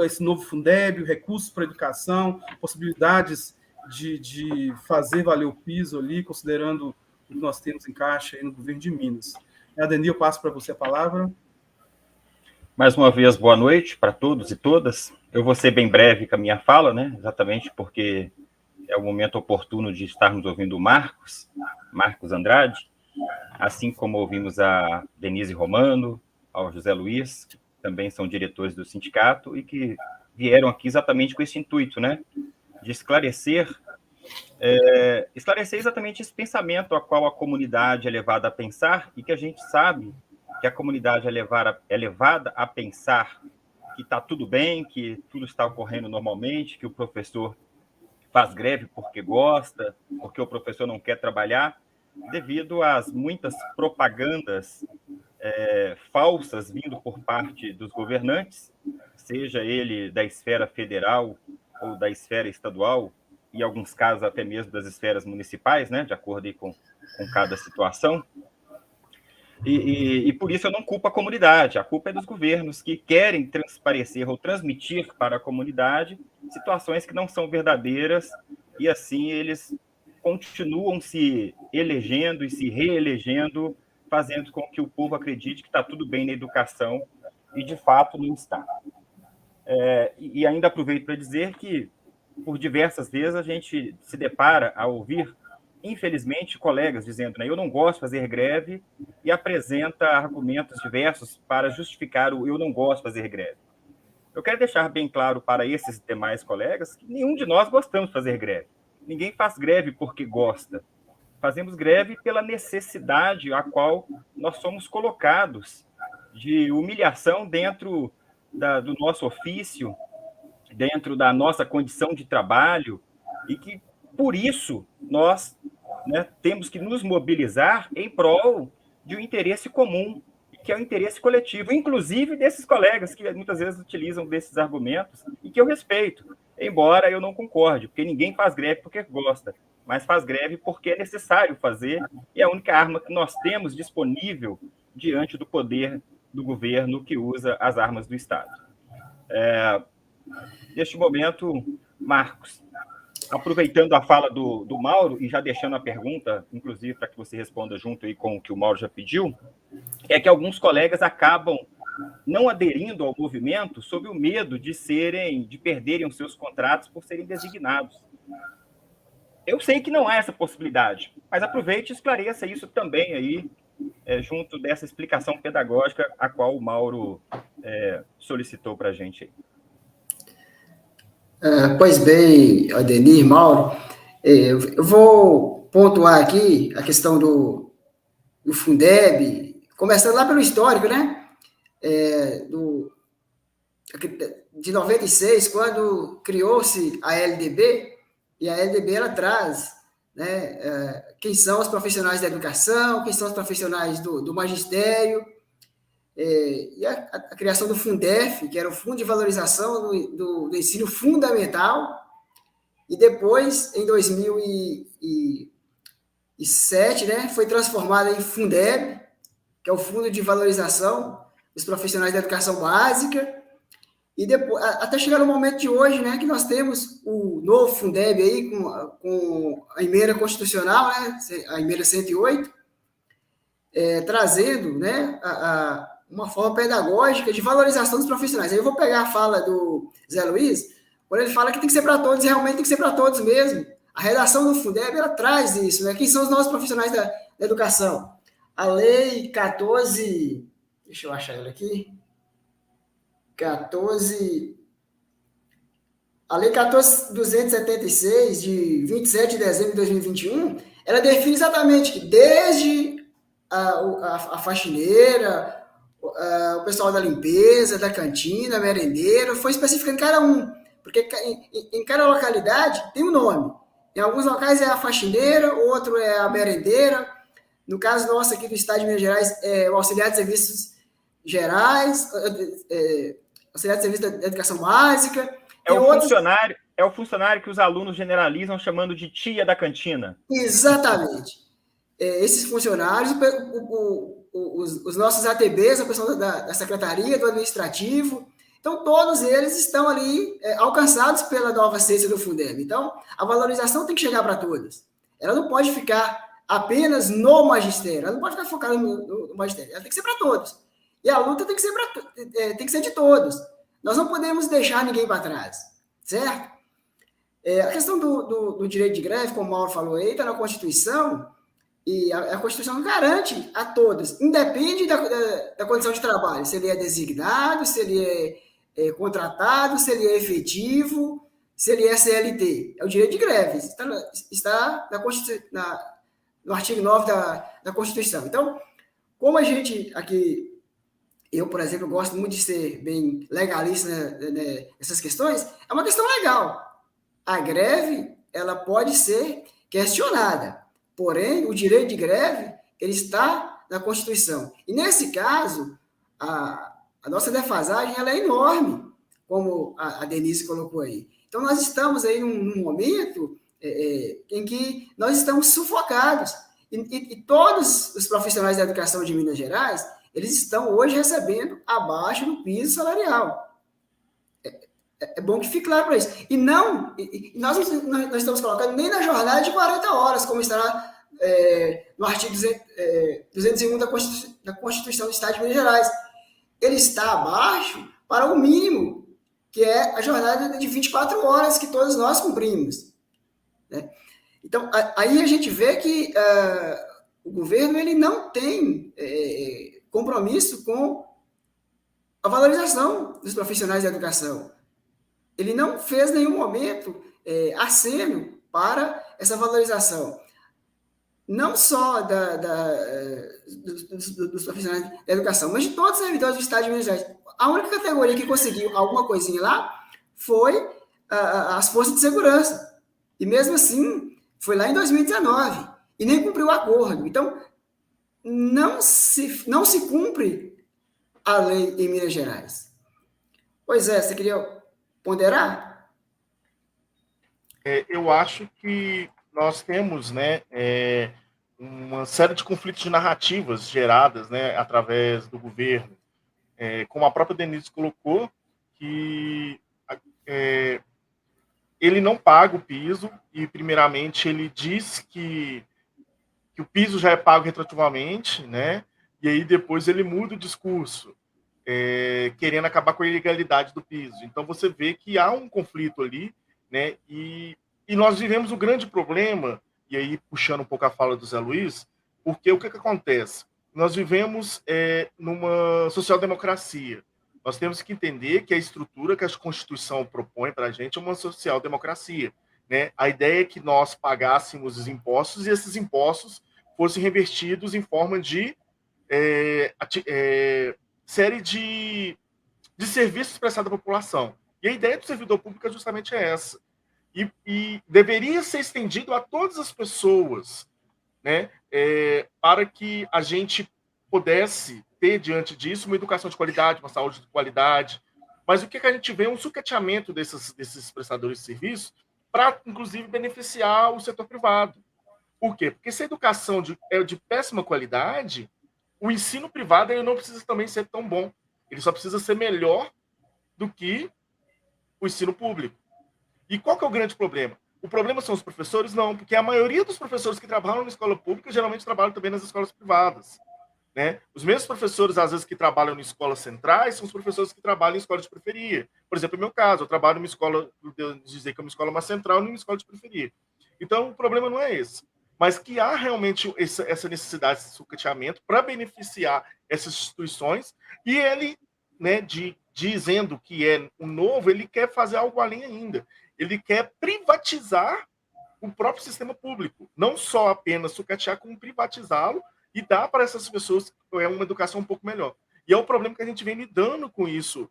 esse novo Fundeb, recursos para a educação, possibilidades de fazer valer o piso ali, considerando o que nós temos em caixa aí no governo de Minas. Adeni, eu passo para você a palavra. Mais uma vez, boa noite para todos e todas. Eu vou ser bem breve com a minha fala, né? Exatamente porque é o momento oportuno de estarmos ouvindo o Marcos Andrade, assim como ouvimos a Denise Romano, ao José Luiz, que também são diretores do sindicato e que vieram aqui exatamente com esse intuito, né? De esclarecer exatamente esse pensamento a qual a comunidade é levada a pensar e que a gente sabe que a comunidade é levada a pensar que está tudo bem, que tudo está ocorrendo normalmente, que o professor faz greve porque gosta, porque o professor não quer trabalhar, devido às muitas propagandas falsas vindo por parte dos governantes, seja ele da esfera federal ou da esfera estadual, e em alguns casos até mesmo das esferas municipais, né, de acordo aí com cada situação. E por isso eu não culpo a comunidade, a culpa é dos governos que querem transparecer ou transmitir para a comunidade situações que não são verdadeiras, e assim eles continuam se elegendo e se reelegendo, fazendo com que o povo acredite que está tudo bem na educação, e de fato não está. E ainda aproveito para dizer que, por diversas vezes, a gente se depara a ouvir, infelizmente, colegas dizendo, né, eu não gosto de fazer greve, e apresenta argumentos diversos para justificar o eu não gosto de fazer greve. Eu quero deixar bem claro para esses demais colegas que nenhum de nós gostamos de fazer greve. Ninguém faz greve porque gosta. Fazemos greve pela necessidade a qual nós somos colocados de humilhação dentro do nosso ofício, dentro da nossa condição de trabalho, e que, por isso, nós, né, temos que nos mobilizar em prol de um interesse comum, que é o interesse coletivo, inclusive desses colegas que muitas vezes utilizam desses argumentos, e que eu respeito, embora eu não concorde, porque ninguém faz greve porque gosta, mas faz greve porque é necessário fazer, e é a única arma que nós temos disponível diante do poder do governo que usa as armas do Estado. Neste momento, Marcos, aproveitando a fala do Mauro e já deixando a pergunta, inclusive, para que você responda junto aí com o que o Mauro já pediu, é que alguns colegas acabam não aderindo ao movimento sob o medo de perderem os seus contratos por serem designados. Eu sei que não há essa possibilidade, mas aproveite e esclareça isso também aí, junto dessa explicação pedagógica a qual o Mauro solicitou para a gente aí. Pois bem, Adenir, Mauro, eu vou pontuar aqui a questão do Fundeb, começando lá pelo histórico, né? De 96, quando criou-se a LDB, e a LDB ela traz, né, quem são os profissionais da educação, quem são os profissionais do magistério, e a criação do Fundef, que era o Fundo de Valorização do Ensino Fundamental, e depois, em 2007, né, foi transformada em Fundeb, que é o Fundo de Valorização dos Profissionais da Educação Básica, e depois, até chegar no momento de hoje, né, que nós temos o novo Fundeb aí, com a emenda constitucional, né, a emenda 108, trazendo, né, uma forma pedagógica de valorização dos profissionais. Aí eu vou pegar a fala do Zé Luiz, quando ele fala que tem que ser para todos, e realmente tem que ser para todos mesmo. A redação do Fundeb, ela traz isso, né? Quem são os nossos profissionais da educação? A lei 14... Deixa eu achar ela aqui. A lei 14.276, de 27 de dezembro de 2021, ela define exatamente que desde a faxineira, o pessoal da limpeza, da cantina, merendeiro, foi especificando cada um, porque em cada localidade tem um nome. Em alguns locais é a faxineira, outro é a merendeira. No caso nosso aqui do Estado de Minas Gerais, é o auxiliar de serviços gerais, auxiliar de serviço da educação básica. É o funcionário que os alunos generalizam chamando de tia da cantina. Exatamente. Esses funcionários, os nossos ATBs, a pessoa da secretaria, do administrativo, então todos eles estão ali alcançados pela nova ciência do Fundeb. Então, a valorização tem que chegar para todos. Ela não pode ficar apenas no magistério, ela não pode ficar focada no magistério, ela tem que ser para todos. E a luta tem que ser de todos. Nós não podemos deixar ninguém para trás, certo? A questão do direito de greve, como o Mauro falou aí, está na Constituição, e a Constituição garante a todos, independe da condição de trabalho, se ele é designado, se ele é contratado, se ele é efetivo, se ele é CLT. É o direito de greve, está no artigo 9 da Constituição. Então, como a gente aqui, eu, por exemplo, gosto muito de ser bem legalista nessas questões, é uma questão legal. A greve, ela pode ser questionada, porém, o direito de greve, ele está na Constituição. E, nesse caso, a nossa defasagem, ela é enorme, como a Denise colocou aí. Então, nós estamos aí num momento em que nós estamos sufocados. E todos os profissionais da educação de Minas Gerais, eles estão hoje recebendo abaixo do piso salarial. É bom que fique claro para isso. E nós não estamos colocando nem na jornada de 40 horas, como está no artigo 201 da Constituição do Estado de Minas Gerais. Ele está abaixo para o mínimo, que é a jornada de 24 horas que todos nós cumprimos, né? Então, aí a gente vê que o governo ele não tem compromisso com a valorização dos profissionais da educação. Ele não fez em nenhum momento aceno para essa valorização. Não só dos profissionais da educação, mas de todos os servidores do Estado de Minas Gerais. A única categoria que conseguiu alguma coisinha lá foi as forças de segurança. E mesmo assim, foi lá em 2019. E nem cumpriu o acordo. Então, não se cumpre a lei em Minas Gerais. Pois é, você queria ponderar? Eu acho que nós temos, né, uma série de conflitos de narrativas geradas, né, através do governo, como a própria Denise colocou, que ele não paga o piso e, primeiramente, ele diz que o piso já é pago retroativamente, né, e aí depois ele muda o discurso, querendo acabar com a ilegalidade do piso. Então você vê que há um conflito ali, né, e nós vivemos um grande problema, e aí puxando um pouco a fala do Zé Luiz, porque o que acontece? Nós vivemos numa social-democracia. Nós temos que entender que a estrutura que a Constituição propõe para a gente é uma social-democracia, né? A ideia é que nós pagássemos os impostos e esses impostos fossem revertidos em forma de série de serviços prestados à população. E a ideia do servidor público é justamente essa. E deveria ser estendido a todas as pessoas, né, para que a gente pudesse ter, diante disso, uma educação de qualidade, uma saúde de qualidade. Mas o que a gente vê é um sucateamento desses prestadores de serviços para, inclusive, beneficiar o setor privado. Por quê? Porque se a educação é de péssima qualidade, o ensino privado ele não precisa também ser tão bom. Ele só precisa ser melhor do que o ensino público. E qual que é o grande problema? O problema são os professores? Não, porque a maioria dos professores que trabalham na escola pública geralmente trabalham também nas escolas privadas, né? Os mesmos professores, às vezes, que trabalham em escolas centrais são os professores que trabalham em escolas de periferia. Por exemplo, no meu caso, eu trabalho em uma escola, dizer que é uma escola mais central e uma escola de periferia. Então, o problema não é esse. Mas que há realmente essa necessidade de sucateamento para beneficiar essas instituições e ele, né, dizendo que é o novo, ele quer fazer algo além ainda. Ele quer privatizar o próprio sistema público. Não só apenas sucatear, como privatizá-lo e dar para essas pessoas uma educação um pouco melhor. E é o problema que a gente vem lidando com isso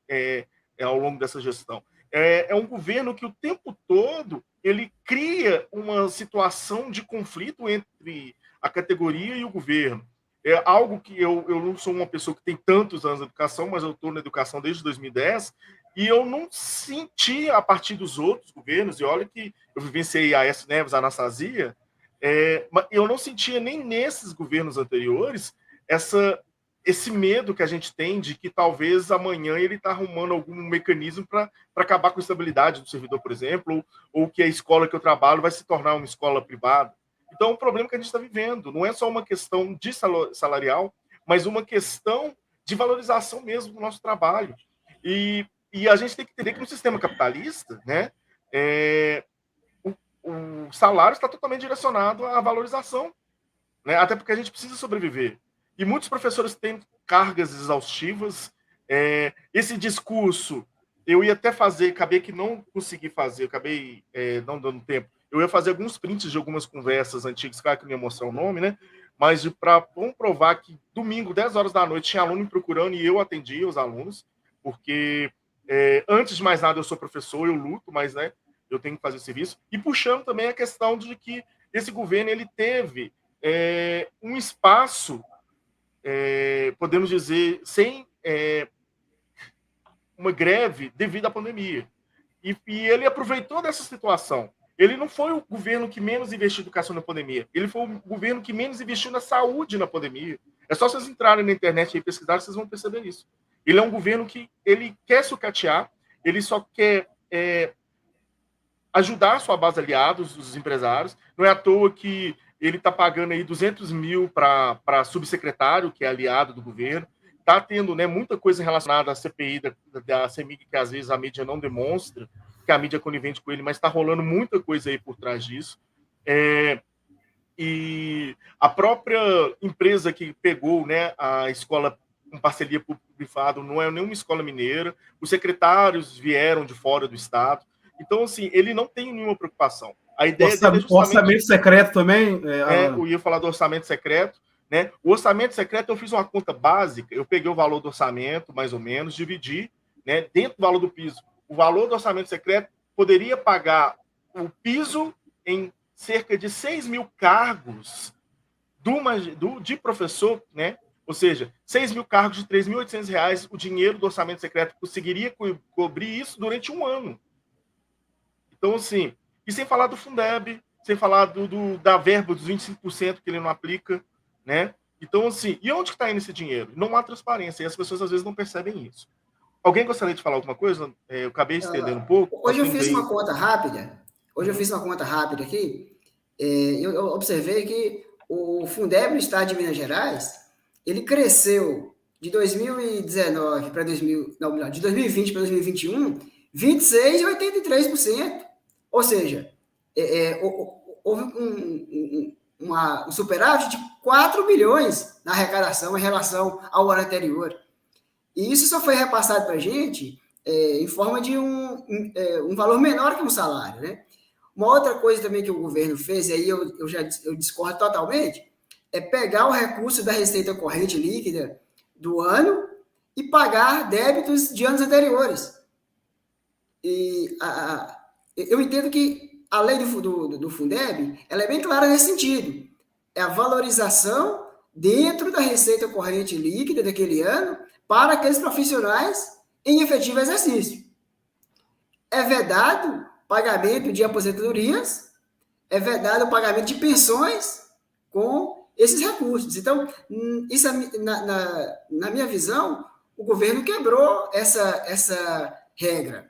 ao longo dessa gestão. É um governo que o tempo todo ele cria uma situação de conflito entre a categoria e o governo. É algo que eu não sou uma pessoa que tem tantos anos de educação, mas eu estou na educação desde 2010, e eu não senti, a partir dos outros governos, e olha que eu vivenciei a Aécio Neves, a Anastasia, eu não sentia nem nesses governos anteriores esse medo que a gente tem de que talvez amanhã ele está arrumando algum mecanismo para acabar com a estabilidade do servidor, por exemplo, ou que a escola que eu trabalho vai se tornar uma escola privada. Então, o problema que a gente está vivendo não é só uma questão de salarial, mas uma questão de valorização mesmo do nosso trabalho. E a gente tem que entender que no sistema capitalista, né, o salário está totalmente direcionado à valorização, né, até porque a gente precisa sobreviver. E muitos professores têm cargas exaustivas. Esse discurso, eu ia até fazer, acabei que não consegui fazer, acabei não dando tempo. Eu ia fazer alguns prints de algumas conversas antigas, claro que não ia mostrar o nome, né? Mas para comprovar que domingo, 10 horas da noite, tinha aluno me procurando e eu atendia os alunos, porque antes de mais nada eu sou professor, eu luto, mas né, eu tenho que fazer o serviço. E puxando também a questão de que esse governo ele teve um espaço, podemos dizer, sem uma greve devido à pandemia. E ele aproveitou dessa situação. Ele não foi o governo que menos investiu em educação na pandemia. Ele foi o governo que menos investiu na saúde na pandemia. É só vocês entrarem na internet e pesquisarem, vocês vão perceber isso. Ele é um governo que ele quer sucatear, ele só quer ajudar a sua base de aliados, os empresários. Não é à toa que ele está pagando aí 200 mil para subsecretário, que é aliado do governo. Está tendo, né, muita coisa relacionada à CPI da CEMIG, que às vezes a mídia não demonstra, que a mídia é conivente com ele, mas está rolando muita coisa aí por trás disso. E a própria empresa que pegou, né, a escola com parceria público-privada, não é nenhuma escola mineira, os secretários vieram de fora do estado, então, assim, ele não tem nenhuma preocupação. A ideia dele é justamente... Orçamento secreto também? Eu ia falar do orçamento secreto, né? O orçamento secreto, eu fiz uma conta básica, eu peguei o valor do orçamento, mais ou menos, dividi, né, dentro do valor do piso. O valor do orçamento secreto poderia pagar o piso em cerca de 6 mil cargos de professor, né? Ou seja, 6 mil cargos de R$ 3.800, o dinheiro do orçamento secreto conseguiria cobrir isso durante um ano. Então, assim, e sem falar do Fundeb, sem falar da verba dos 25% que ele não aplica, né? Então, assim, e onde que está indo esse dinheiro? Não há transparência, e as pessoas às vezes não percebem isso. Alguém gostaria de falar alguma coisa? Eu acabei estendendo um pouco. Hoje eu fiz uma conta rápida. Hoje eu fiz uma conta rápida aqui. Eu observei que o Fundeb no estado de Minas Gerais, ele cresceu de 2019 para de 2020 para 2021, 26,83%. Ou seja, houve um superávit de 4 bilhões na arrecadação em relação ao ano anterior. E isso só foi repassado para a gente em forma de um valor menor que um salário, né? Uma outra coisa também que o governo fez, e aí eu discordo totalmente, é pegar o recurso da receita corrente líquida do ano e pagar débitos de anos anteriores. E eu entendo que a lei do Fundeb, ela é bem clara nesse sentido. É a valorização dentro da receita corrente líquida daquele ano para aqueles profissionais em efetivo exercício. É vedado pagamento de aposentadorias, é vedado o pagamento de pensões com esses recursos. Então, isso, na minha visão, o governo quebrou essa regra.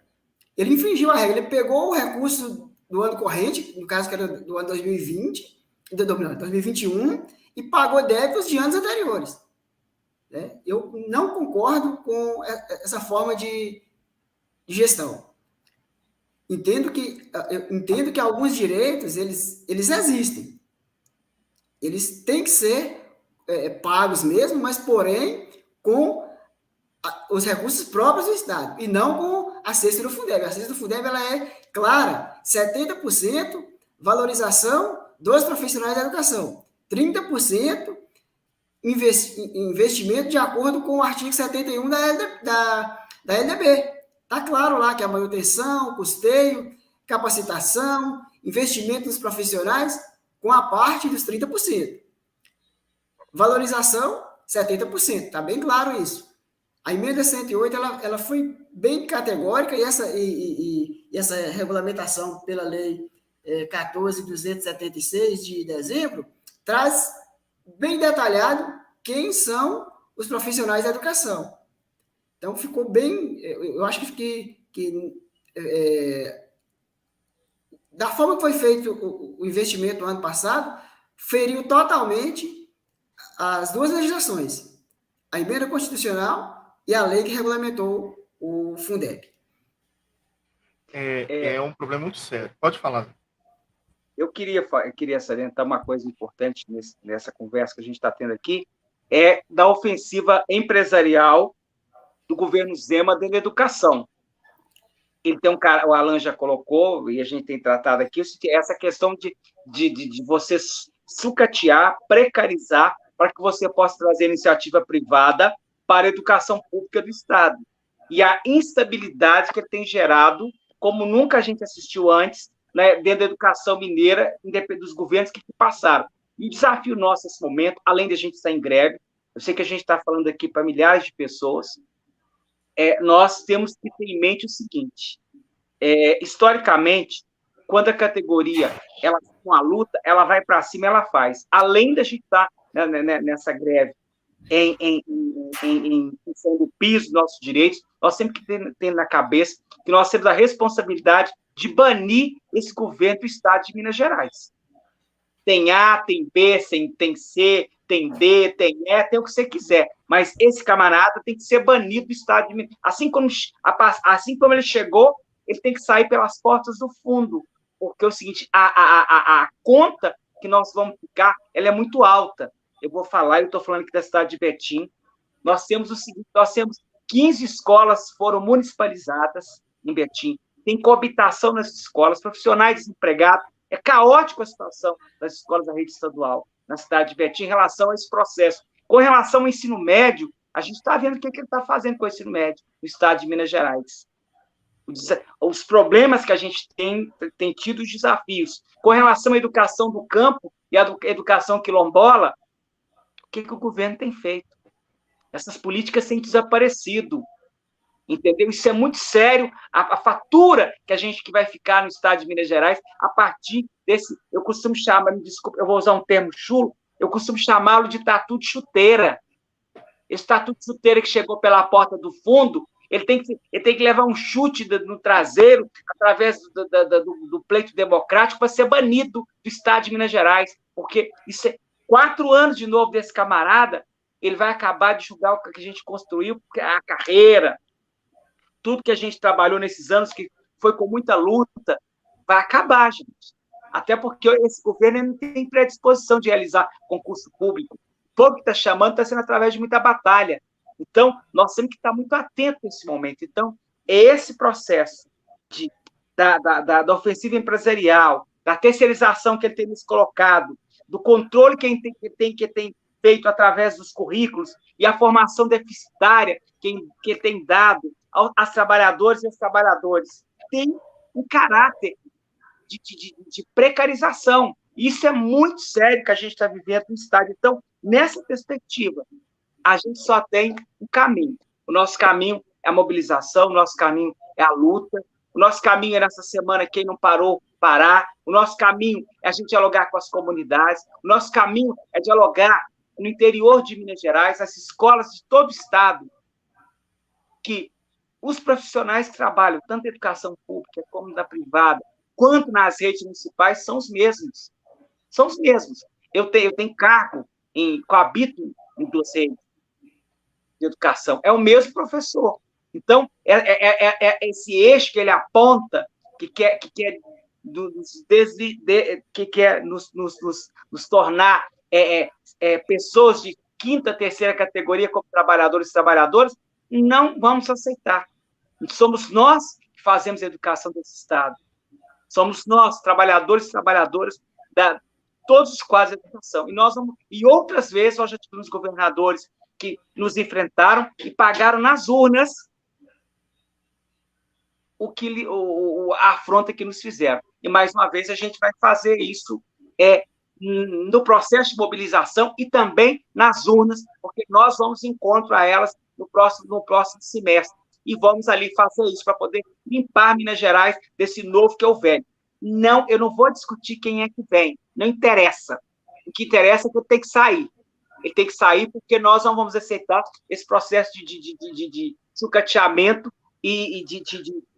Ele infringiu a regra, ele pegou o recurso do ano corrente, no caso que era do ano 2021, e pagou débitos de anos anteriores. Eu não concordo com essa forma de gestão. Eu entendo que alguns direitos, eles existem. Eles têm que ser pagos mesmo, mas, porém, com os recursos próprios do Estado, e não com a cesta do Fundeb. A cesta do Fundeb, ela é clara, 70% valorização dos profissionais da educação, 30% investimento de acordo com o artigo 71 da LDB. Está claro lá que a manutenção, custeio, capacitação, investimento nos profissionais, com a parte dos 30%. Valorização, 70%. Está bem claro isso. A emenda 108 ela foi bem categórica e essa regulamentação pela lei 14.276 de dezembro traz bem detalhado quem são os profissionais da educação. Então, ficou bem... Eu acho que da forma que foi feito o investimento no ano passado, feriu totalmente as duas legislações, a emenda constitucional e a lei que regulamentou o Fundeb. É um problema muito sério. Pode falar. Eu queria salientar uma coisa importante nessa conversa que a gente está tendo aqui, é da ofensiva empresarial do governo Zema dentro da educação. Ele tem o Alan já colocou, e a gente tem tratado aqui, essa questão de você sucatear, precarizar, para que você possa trazer iniciativa privada para a educação pública do Estado. E a instabilidade que ele tem gerado, como nunca a gente assistiu antes, né, dentro da educação mineira, independente dos governos que passaram. E o desafio nosso nesse momento, além de a gente estar em greve, eu sei que a gente está falando aqui para milhares de pessoas, nós temos que ter em mente o seguinte, historicamente, quando a categoria ela com a luta, ela vai para cima, ela faz. Além da gente estar nessa greve, em função do piso dos nossos direitos, nós sempre que temos na cabeça que nós temos a responsabilidade de banir esse governo do Estado de Minas Gerais. Tem A, tem B, tem C, tem D, tem E, tem o que você quiser, mas esse camarada tem que ser banido do Estado de Minas. Assim como ele chegou, ele tem que sair pelas portas do fundo, porque é o seguinte, a conta que nós vamos ficar, ela é muito alta. Eu vou falar, eu estou falando aqui da cidade de Betim, Nós temos o seguinte, nós temos 15 escolas foram municipalizadas em Betim, tem coabitação nas escolas, profissionais desempregados, é caótica a situação das escolas da rede estadual na cidade de Betim em relação a esse processo. Com relação ao ensino médio, a gente está vendo o que ele está fazendo com o ensino médio no estado de Minas Gerais. Os problemas que a gente tem tido, os desafios. Com relação à educação do campo e à educação quilombola, o que o governo tem feito? Essas políticas têm desaparecido. Entendeu? Isso é muito sério. A fatura que vai ficar no estado de Minas Gerais a partir desse, eu costumo chamar, me desculpa, eu vou usar um termo chulo, eu costumo chamá-lo de tatu de chuteira. Esse tatu de chuteira que chegou pela porta do fundo, ele tem que levar um chute no traseiro através do pleito democrático para ser banido do estado de Minas Gerais, porque isso é 4 anos de novo desse camarada, ele vai acabar de julgar o que a gente construiu, a carreira, tudo que a gente trabalhou nesses anos, que foi com muita luta, vai acabar, gente. Até porque esse governo não tem predisposição de realizar concurso público. Todo que está chamando está sendo através de muita batalha. Então, nós temos que estar muito atentos nesse momento. Então, é esse processo da ofensiva empresarial, da terceirização que ele tem nos colocado, do controle que ele tem feito através dos currículos e a formação deficitária que ele tem dado às trabalhadoras e aos trabalhadores, tem um caráter de precarização. Isso é muito sério que a gente está vivendo no estado. Então, nessa perspectiva, a gente só tem um caminho. O nosso caminho é a mobilização, o nosso caminho é a luta, o nosso caminho é nessa semana, quem não parou, parar, o nosso caminho é a gente dialogar com as comunidades, o nosso caminho é dialogar no interior de Minas Gerais, as escolas de todo o estado, que os profissionais que trabalham, tanto na educação pública como na privada, quanto nas redes municipais, são os mesmos. São os mesmos. Eu tenho cargo, coabito em 2 redes de educação. É o mesmo professor. Então, esse eixo que ele aponta, que quer nos tornar pessoas de 5ª, 3ª categoria como trabalhadores e trabalhadoras, não vamos aceitar. Somos nós que fazemos a educação desse Estado. Somos nós, trabalhadores e trabalhadoras, todos os quadros de educação. E outras vezes nós já tivemos governadores que nos enfrentaram e pagaram nas urnas a afronta que nos fizeram. E, mais uma vez, a gente vai fazer isso no processo de mobilização e também nas urnas, porque nós vamos em encontro a elas no próximo semestre. E vamos ali fazer isso para poder limpar Minas Gerais desse novo que é o velho. Não, eu não vou discutir quem é que vem, não interessa. O que interessa é que ele tem que sair. Ele tem que sair porque nós não vamos aceitar esse processo de sucateamento e de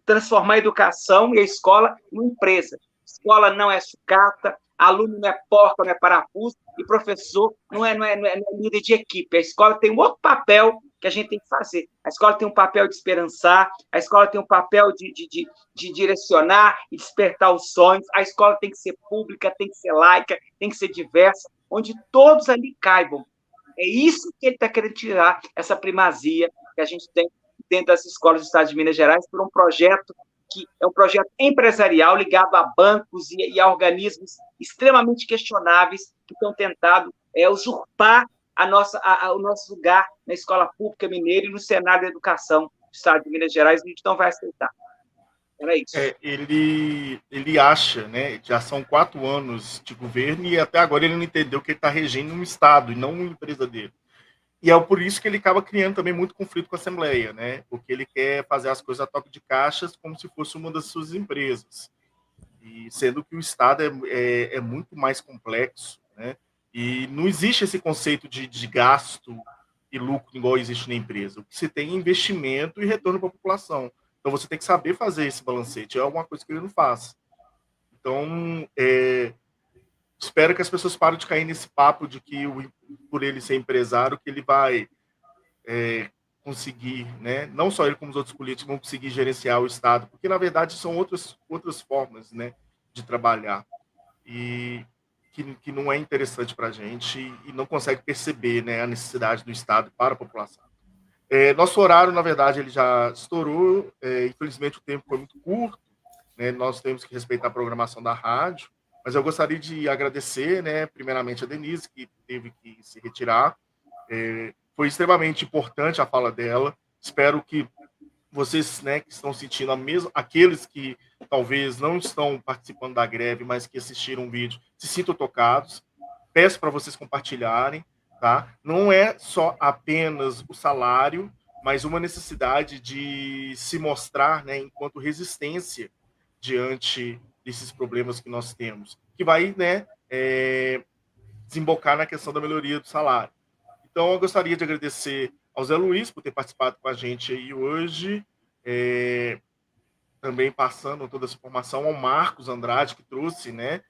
transformar a educação e a escola em uma empresa. Escola não é sucata, aluno não é porta, não é parafuso, e professor não é líder de equipe. A escola tem um outro papel que a gente tem que fazer. A escola tem um papel de esperançar, a escola tem um papel de direcionar e despertar os sonhos, a escola tem que ser pública, tem que ser laica, tem que ser diversa, onde todos ali caibam. É isso que ele está querendo tirar, essa primazia que a gente tem dentro das escolas do Estado de Minas Gerais, por um projeto que é um projeto empresarial ligado a bancos e a organismos extremamente questionáveis que estão tentando usurpar o nosso lugar na escola pública mineira e no cenário da educação do Estado de Minas Gerais. A gente não vai aceitar. Era isso. Ele acha, né, já são 4 anos de governo e até agora ele não entendeu que ele está regendo um Estado e não uma empresa dele. E é por isso que ele acaba criando também muito conflito com a Assembleia, né? Porque ele quer fazer as coisas a toque de caixas como se fosse uma das suas empresas. E sendo que o Estado é muito mais complexo, né? E não existe esse conceito de gasto e lucro igual existe na empresa. O que se tem é investimento e retorno para a população. Então você tem que saber fazer esse balancete. É alguma coisa que ele não faz. Então, espero que as pessoas parem de cair nesse papo de que, por ele ser empresário, que ele vai conseguir, né? Não só ele como os outros políticos vão conseguir gerenciar o Estado, porque, na verdade, são outras formas, né, de trabalhar. E que não é interessante para a gente e não consegue perceber, né, a necessidade do Estado para a população. Nosso horário, na verdade, ele já estourou. Infelizmente, o tempo foi muito curto, né? Nós temos que respeitar a programação da rádio. Mas eu gostaria de agradecer, né, primeiramente a Denise, que teve que se retirar. Foi extremamente importante a fala dela. Espero que vocês, né, que estão sentindo a mesma, aqueles que talvez não estão participando da greve, mas que assistiram o vídeo, se sintam tocados. Peço para vocês compartilharem, tá? Não é só apenas o salário, mas uma necessidade de se mostrar, né, enquanto resistência diante desses problemas que nós temos, que vai, né, desembocar na questão da melhoria do salário. Então, eu gostaria de agradecer ao Zé Luiz por ter participado com a gente aí hoje, também passando toda essa informação, ao Marcos Andrade, que trouxe, né,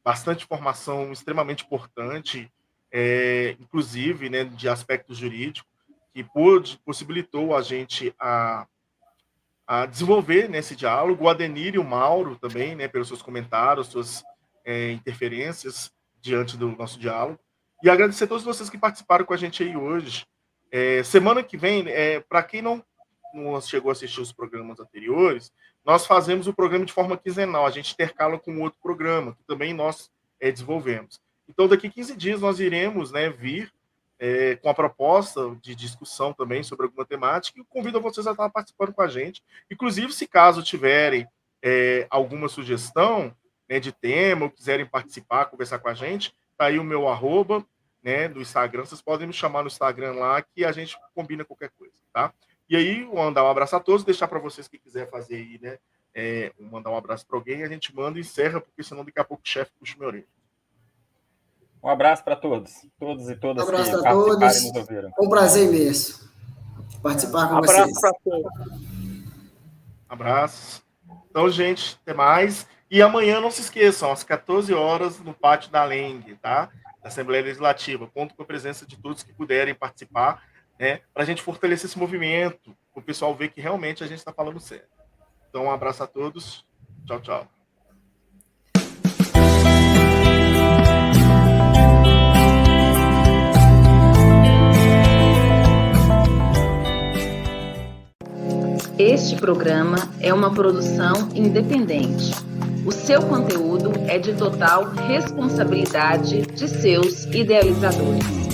bastante informação extremamente importante, inclusive, né, de aspectos jurídicos, que possibilitou a gente a desenvolver nesse diálogo. O Adenir e o Mauro também, né, pelos seus comentários, suas interferências diante do nosso diálogo. E agradecer a todos vocês que participaram com a gente aí hoje. Semana que vem, para quem não chegou a assistir os programas anteriores, nós fazemos o programa de forma quinzenal, a gente intercala com outro programa, que também nós desenvolvemos. Então, daqui 15 dias, nós iremos, né, vir com a proposta de discussão também sobre alguma temática, e convido vocês a estar participando com a gente. Inclusive, se caso tiverem alguma sugestão, né, de tema, ou quiserem participar, conversar com a gente, tá aí o meu @, né, do Instagram. Vocês podem me chamar no Instagram lá, que a gente combina qualquer coisa, tá? E aí, vou mandar um abraço a todos, deixar para vocês que quiser fazer aí, né, mandar um abraço para alguém, a gente manda e encerra, porque senão daqui a pouco o chefe puxa minha orelha. Um abraço para todos e todas que Abraço a participaram todos. e nos ouviram. Um prazer imenso participar com vocês. Abraço para todos. Abraço. Então, gente, até mais. E amanhã, não se esqueçam, às 14 horas, no pátio da LENG, tá? Da Assembleia Legislativa. Conto com a presença de todos que puderem participar, né? Para a gente fortalecer esse movimento, para o pessoal ver que realmente a gente está falando sério. Então, um abraço a todos. Tchau, tchau. Este programa é uma produção independente. O seu conteúdo é de total responsabilidade de seus idealizadores.